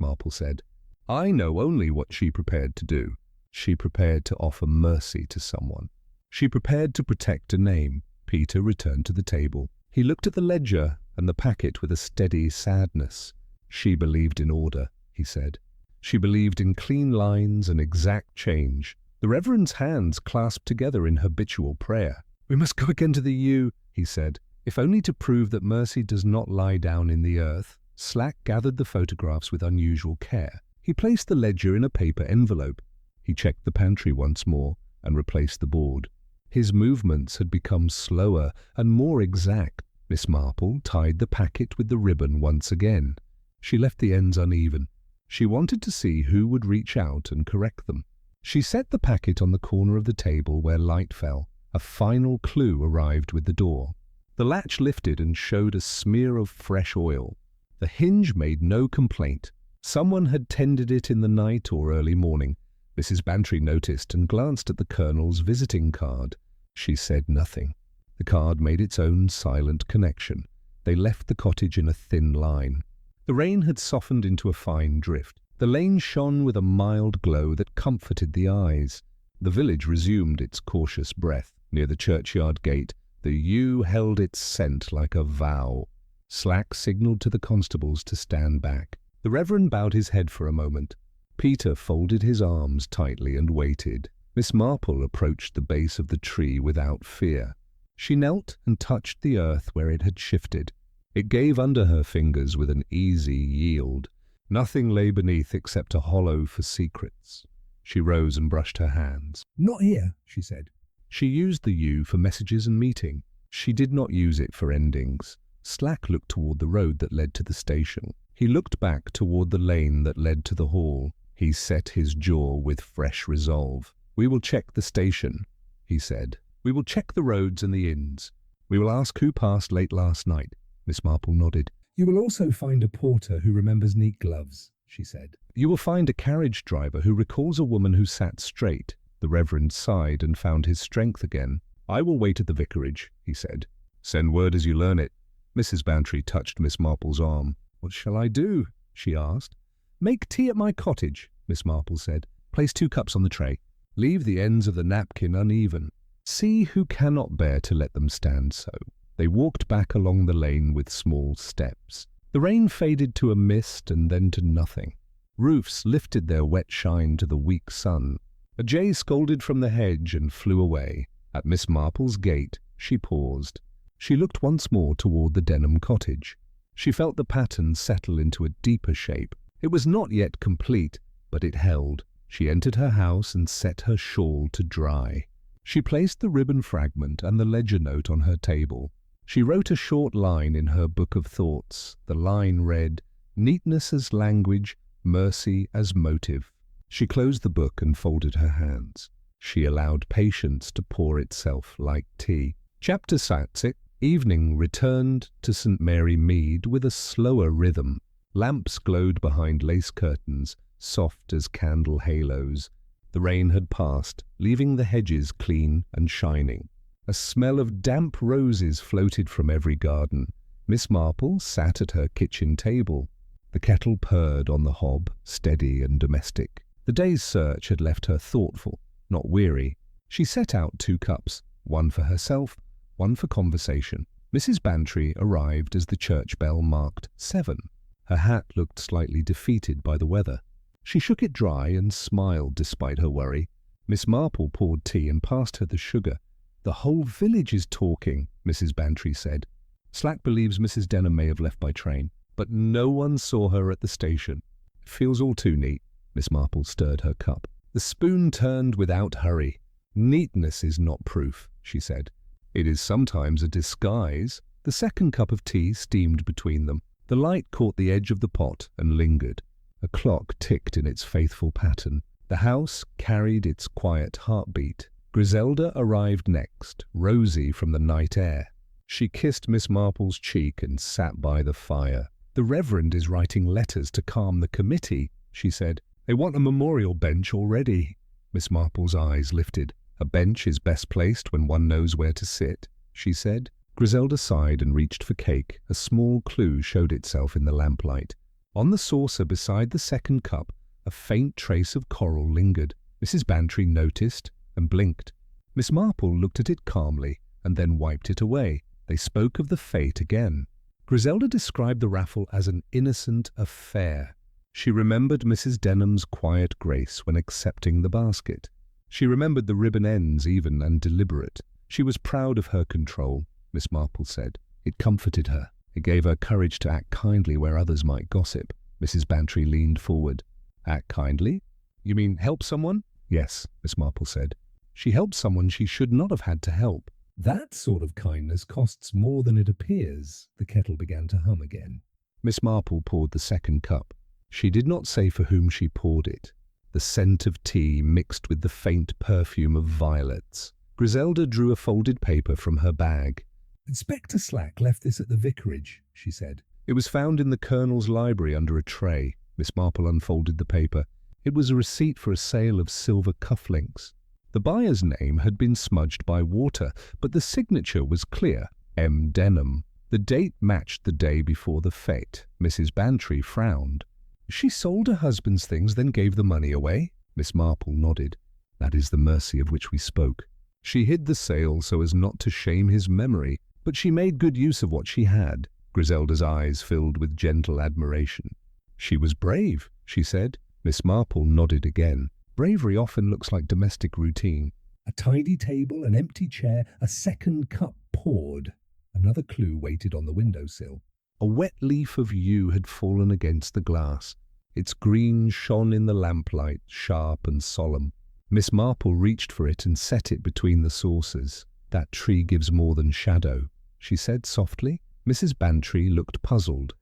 Marple said. "I know only what she prepared to do. She prepared to offer mercy to someone. She prepared to protect a name." Peter returned to the table. He looked at the ledger and the packet with a steady sadness. "She believed in order," he said. "She believed in clean lines and exact change." The Reverend's hands clasped together in habitual prayer. "We must go again to the he said, "if only to prove that mercy does not lie down in the earth." Slack gathered the photographs with unusual care. He placed the ledger in a paper envelope. He checked the pantry once more and replaced the board. His movements had become slower and more exact. Miss Marple tied the packet with the ribbon once again. She left the ends uneven. She wanted to see who would reach out and correct them. She set the packet on the corner of the table where light fell. A final clue arrived with the door. The latch lifted and showed a smear of fresh oil. The hinge made no complaint. Someone had tended it in the night or early morning. Mrs. Bantry noticed and glanced at the Colonel's visiting card. She said nothing. The card made its own silent connection. They left the cottage in a thin line. The rain had softened into a fine drift. The lane shone with a mild glow that comforted the eyes. The village resumed its cautious breath. Near the churchyard gate, the yew held its scent like a vow. Slack signalled to the constables to stand back. The Reverend bowed his head for a moment. Peter folded his arms tightly and waited. Miss Marple approached the base of the tree without fear. She knelt and touched the earth where it had shifted. It gave under her fingers with an easy yield. Nothing lay beneath except a hollow for secrets. She rose and brushed her hands. "Not here," she said. She used the yew for messages and meeting. She did not use it for endings. Slack looked toward the road that led to the station. He looked back toward the lane that led to the hall. He set his jaw with fresh resolve. "We will check the station," he said. "We will check the roads and the inns. We will ask who passed late last night." Miss Marple nodded. "You will also find a porter who remembers neat gloves," she said. "You will find a carriage driver who recalls a woman who sat straight." The Reverend sighed and found his strength again. "I will wait at the vicarage," he said. "Send word as you learn it." Mrs. Bantry touched Miss Marple's arm. "What shall I do?" she asked. "Make tea at my cottage," Miss Marple said. "Place 2 cups on the tray. Leave the ends of the napkin uneven. See who cannot bear to let them stand so." They walked back along the lane with small steps. The rain faded to a mist and then to nothing. Roofs lifted their wet shine to the weak sun. A jay scolded from the hedge and flew away. At Miss Marple's gate, she paused. She looked once more toward the Denham cottage. She felt the pattern settle into a deeper shape. It was not yet complete, but it held. She entered her house and set her shawl to dry. She placed the ribbon fragment and the ledger note on her table. She wrote a short line in her book of thoughts. The line read, "Neatness as language, mercy as motive." She closed the book and folded her hands. She allowed patience to pour itself like tea. Chapter 6. Evening returned to St. Mary Mead with a slower rhythm. Lamps glowed behind lace curtains, soft as candle halos. The rain had passed, leaving the hedges clean and shining. A smell of damp roses floated from every garden. Miss Marple sat at her kitchen table. The kettle purred on the hob, steady and domestic. The day's search had left her thoughtful, not weary. She set out 2 cups, one for herself, one for conversation. Mrs. Bantry arrived as the church bell marked 7. Her hat looked slightly defeated by the weather. She shook it dry and smiled despite her worry. Miss Marple poured tea and passed her the sugar. "The whole village is talking," Mrs. Bantry said. "Slack believes Mrs. Denham may have left by train, but no one saw her at the station. It feels all too neat." Miss Marple stirred her cup. The spoon turned without hurry. "Neatness is not proof," she said. "It is sometimes a disguise." The second cup of tea steamed between them. The light caught the edge of the pot and lingered. A clock ticked in its faithful pattern. The house carried its quiet heartbeat. Griselda arrived next, rosy from the night air. She kissed Miss Marple's cheek and sat by the fire. "The Reverend is writing letters to calm the committee," she said. "They want a memorial bench already." Miss Marple's eyes lifted. "A bench is best placed when one knows where to sit," she said. Griselda sighed and reached for cake. A small clue showed itself in the lamplight. On the saucer beside the second cup, a faint trace of coral lingered. Mrs. Bantry noticed and blinked. Miss Marple looked at it calmly and then wiped it away. They spoke of the fete again. Griselda described the raffle as an innocent affair. She remembered Mrs. Denham's quiet grace when accepting the basket. She remembered the ribbon ends even and deliberate. She was proud of her control, Miss Marple said. It comforted her. It gave her courage to act kindly where others might gossip. Mrs. Bantry leaned forward. "Act kindly? You mean help someone?" "Yes," Miss Marple said. "She helped someone she should not have had to help." "That sort of kindness costs more than it appears." The kettle began to hum again. Miss Marple poured the second cup. She did not say for whom she poured it. The scent of tea mixed with the faint perfume of violets. Griselda drew a folded paper from her bag. "Inspector Slack left this at the vicarage," she said. "It was found in the Colonel's library under a tray." Miss Marple unfolded the paper. It was a receipt for a sale of silver cufflinks. The buyer's name had been smudged by water, but the signature was clear, M. Denham. The date matched the day before the fete. Mrs. Bantry frowned. "She sold her husband's things, then gave the money away?" Miss Marple nodded. "That is the mercy of which we spoke. She hid the sale so as not to shame his memory, but she made good use of what she had." Griselda's eyes filled with gentle admiration. "She was brave," she said. Miss Marple nodded again. "Bravery often looks like domestic routine." A tidy table, an empty chair, a second cup poured. Another clue waited on the windowsill. A wet leaf of yew had fallen against the glass. Its green shone in the lamplight, sharp and solemn. Miss Marple reached for it and set it between the saucers. "That tree gives more than shadow," she said softly. Mrs. Bantry looked puzzled.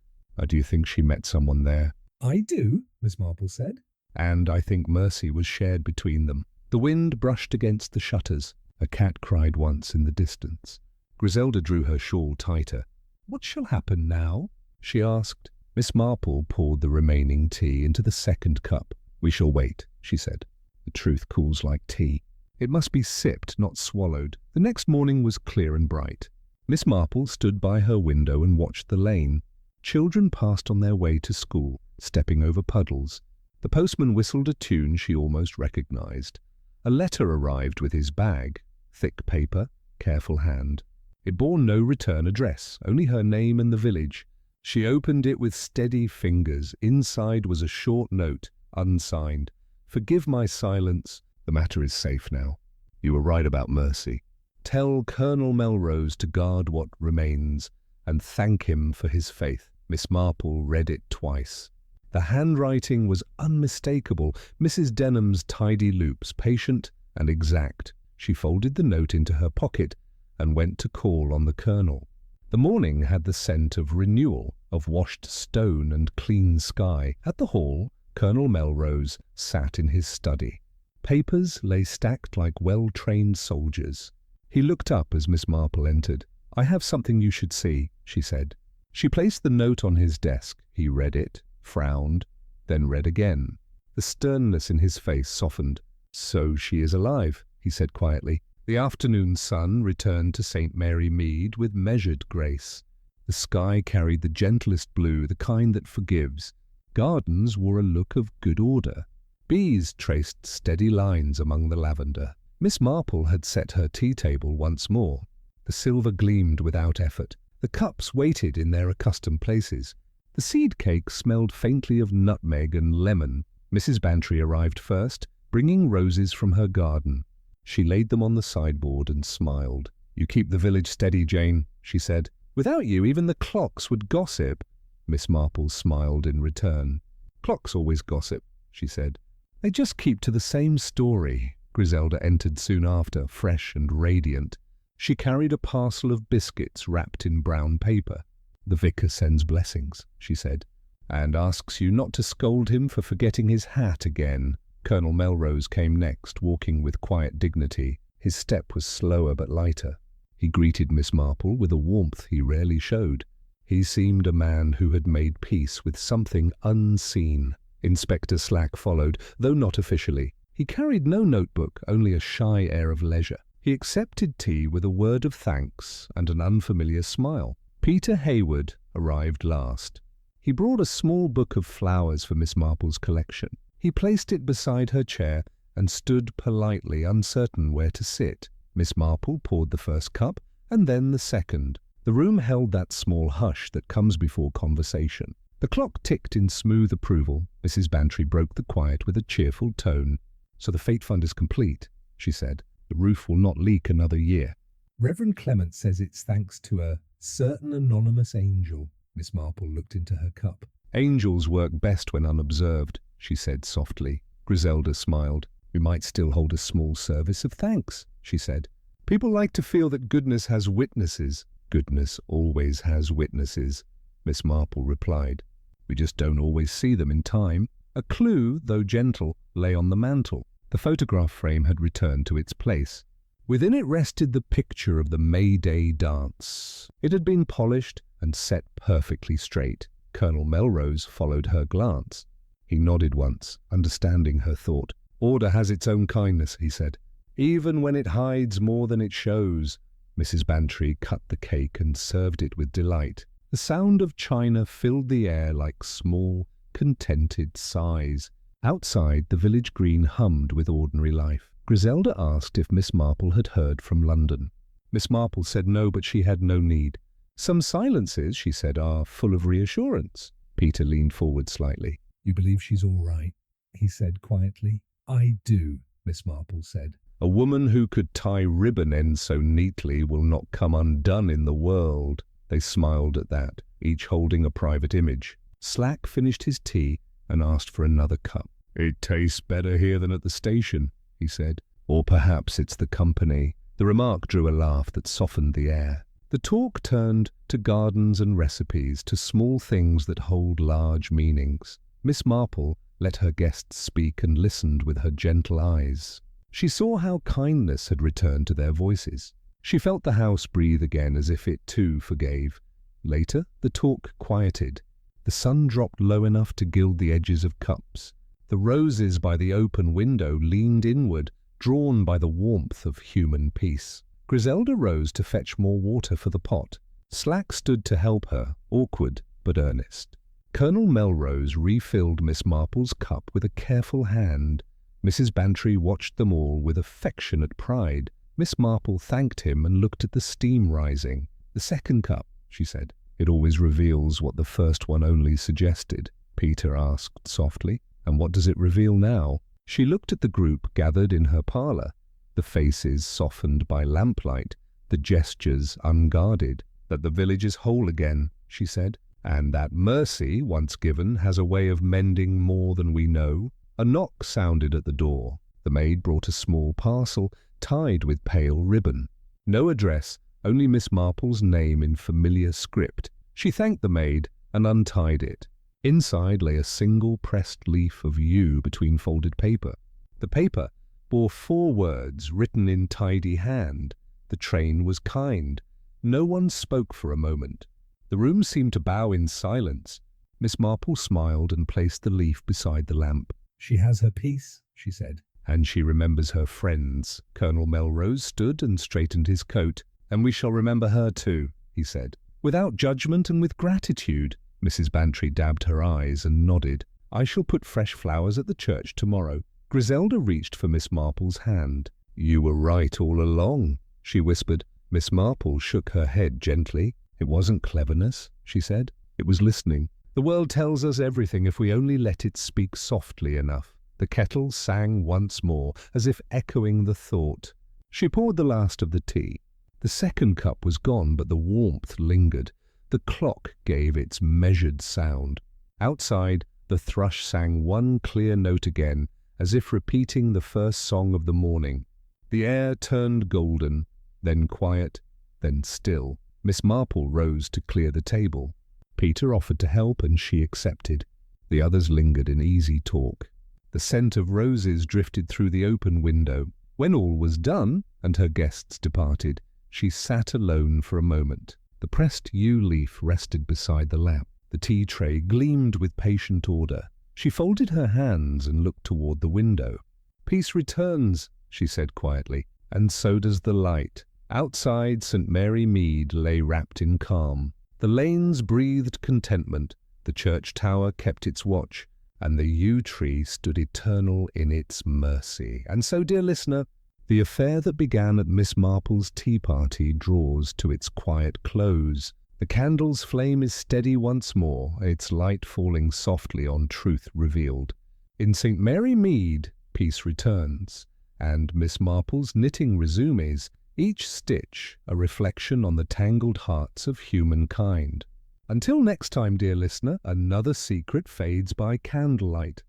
"Do you think she met someone there?" "I do," Miss Marple said. "And I think mercy was shared between them." The wind brushed against the shutters. A cat cried once in the distance. Griselda drew her shawl tighter. "What shall happen now?" she asked. Miss Marple poured the remaining tea into the second cup. "We shall wait," she said. "The truth cools like tea. It must be sipped, not swallowed." The next morning was clear and bright. Miss Marple stood by her window and watched the lane. Children passed on their way to school, stepping over puddles. The postman whistled a tune she almost recognized. A letter arrived with his bag. Thick paper, careful hand. It bore no return address, only her name and the village. She opened it with steady fingers. Inside was a short note, unsigned. "Forgive my silence. The matter is safe now. You were right about Mercy. Tell Colonel Melrose to guard what remains, and thank him for his faith." Miss Marple read it twice. The handwriting was unmistakable, Mrs. Denham's tidy loops, patient and exact. She folded the note into her pocket and went to call on the Colonel. The morning had the scent of renewal, of washed stone and clean sky. At the hall, Colonel Melrose sat in his study. Papers lay stacked like well-trained soldiers. He looked up as Miss Marple entered. "I have something you should see," she said. She placed the note on his desk. He read it, frowned, then read again. The sternness in his face softened. "So she is alive," he said quietly. The afternoon sun returned to St. Mary Mead with measured grace. The sky carried the gentlest blue, the kind that forgives. Gardens wore a look of good order. Bees traced steady lines among the lavender. Miss Marple had set her tea table once more. The silver gleamed without effort. The cups waited in their accustomed places. The seed cake smelled faintly of nutmeg and lemon. Mrs. Bantry arrived first, bringing roses from her garden. She laid them on the sideboard and smiled. "You keep the village steady, Jane," she said. "Without you, even the clocks would gossip." Miss Marple smiled in return. "Clocks always gossip," she said. "They just keep to the same story." Griselda entered soon after, fresh and radiant. She carried a parcel of biscuits wrapped in brown paper. "The vicar sends blessings," she said, "and asks you not to scold him for forgetting his hat again." Colonel Melrose came next, walking with quiet dignity. His step was slower but lighter. He greeted Miss Marple with a warmth he rarely showed. He seemed a man who had made peace with something unseen. Inspector Slack followed, though not officially. He carried no notebook, only a shy air of leisure. He accepted tea with a word of thanks and an unfamiliar smile. Peter Hayward arrived last. He brought a small book of flowers for Miss Marple's collection. He placed it beside her chair and stood politely, uncertain where to sit. Miss Marple poured the first cup, and then the second. The room held that small hush that comes before conversation. The clock ticked in smooth approval. Mrs. Bantry broke the quiet with a cheerful tone. "So the Fate Fund is complete," she said. "The roof will not leak another year." Reverend Clement says it's thanks to a certain anonymous angel. Miss Marple looked into her cup. "Angels work best when unobserved," she said softly. Griselda smiled. "We might still hold a small service of thanks," she said. "People like to feel that goodness has witnesses." "Goodness always has witnesses," Miss Marple replied. "We just don't always see them in time." A clue, though gentle, lay on the mantel. The photograph frame had returned to its place. Within it rested the picture of the May Day dance. It had been polished and set perfectly straight. Colonel Melrose followed her glance. He nodded once, understanding her thought. "Order has its own kindness," he said, "even when it hides more than it shows." Mrs. Bantry cut the cake and served it with delight. The sound of china filled the air like small, contented sighs. Outside, the village green hummed with ordinary life. Griselda asked if Miss Marple had heard from London. Miss Marple said no, but she had no need. "Some silences," she said, "are full of reassurance." Peter leaned forward slightly. "You believe she's all right?" he said quietly. "I do," Miss Marple said. "A woman who could tie ribbon ends so neatly will not come undone in the world." They smiled at that, each holding a private image. Slack finished his tea and asked for another cup. "It tastes better here than at the station," he said. "Or perhaps it's the company." The remark drew a laugh that softened the air. The talk turned to gardens and recipes, to small things that hold large meanings. Miss Marple let her guests speak and listened with her gentle eyes. She saw how kindness had returned to their voices. She felt the house breathe again as if it too forgave. Later, the talk quieted. The sun dropped low enough to gild the edges of cups. The roses by the open window leaned inward, drawn by the warmth of human peace. Griselda rose to fetch more water for the pot. Slack stood to help her, awkward but earnest. Colonel Melrose refilled Miss Marple's cup with a careful hand. Mrs. Bantry watched them all with affectionate pride. Miss Marple thanked him and looked at the steam rising. "The second cup," she said. "It always reveals what the first one only suggested," Peter asked softly. "And what does it reveal now?" She looked at the group gathered in her parlour, the faces softened by lamplight, the gestures unguarded. "That the village is whole again," she said, "and that mercy, once given, has a way of mending more than we know." A knock sounded at the door. The maid brought a small parcel tied with pale ribbon. No address, only Miss Marple's name in familiar script. She thanked the maid and untied it. Inside lay a single pressed leaf of yew between folded paper. The paper bore 4 words written in tidy hand. The train was kind. No one spoke for a moment. The room seemed to bow in silence. Miss Marple smiled and placed the leaf beside the lamp. "She has her peace," she said. "And she remembers her friends." Colonel Melrose stood and straightened his coat. "And we shall remember her too," he said. "Without judgment and with gratitude." Mrs. Bantry dabbed her eyes and nodded. "I shall put fresh flowers at the church tomorrow." Griselda reached for Miss Marple's hand. "You were right all along," she whispered. Miss Marple shook her head gently. "It wasn't cleverness," she said. "It was listening. The world tells us everything if we only let it speak softly enough." The kettle sang once more, as if echoing the thought. She poured the last of the tea. The second cup was gone, but the warmth lingered. The clock gave its measured sound. Outside, the thrush sang one clear note again, as if repeating the first song of the morning. The air turned golden, then quiet, then still. Miss Marple rose to clear the table. Peter offered to help, and she accepted. The others lingered in easy talk. The scent of roses drifted through the open window. When all was done, and her guests departed, she sat alone for a moment. The pressed yew leaf rested beside the lamp. The tea tray gleamed with patient order. She folded her hands and looked toward the window. "Peace returns," she said quietly, "and so does the light." Outside, St. Mary Mead lay wrapped in calm. The lanes breathed contentment, the church tower kept its watch, and the yew tree stood eternal in its mercy. And so, dear listener, the affair that began at Miss Marple's tea party draws to its quiet close. The candle's flame is steady once more, its light falling softly on truth revealed. In St. Mary Mead, peace returns, and Miss Marple's knitting resumes, each stitch a reflection on the tangled hearts of humankind. Until next time, dear listener, another secret fades by candlelight.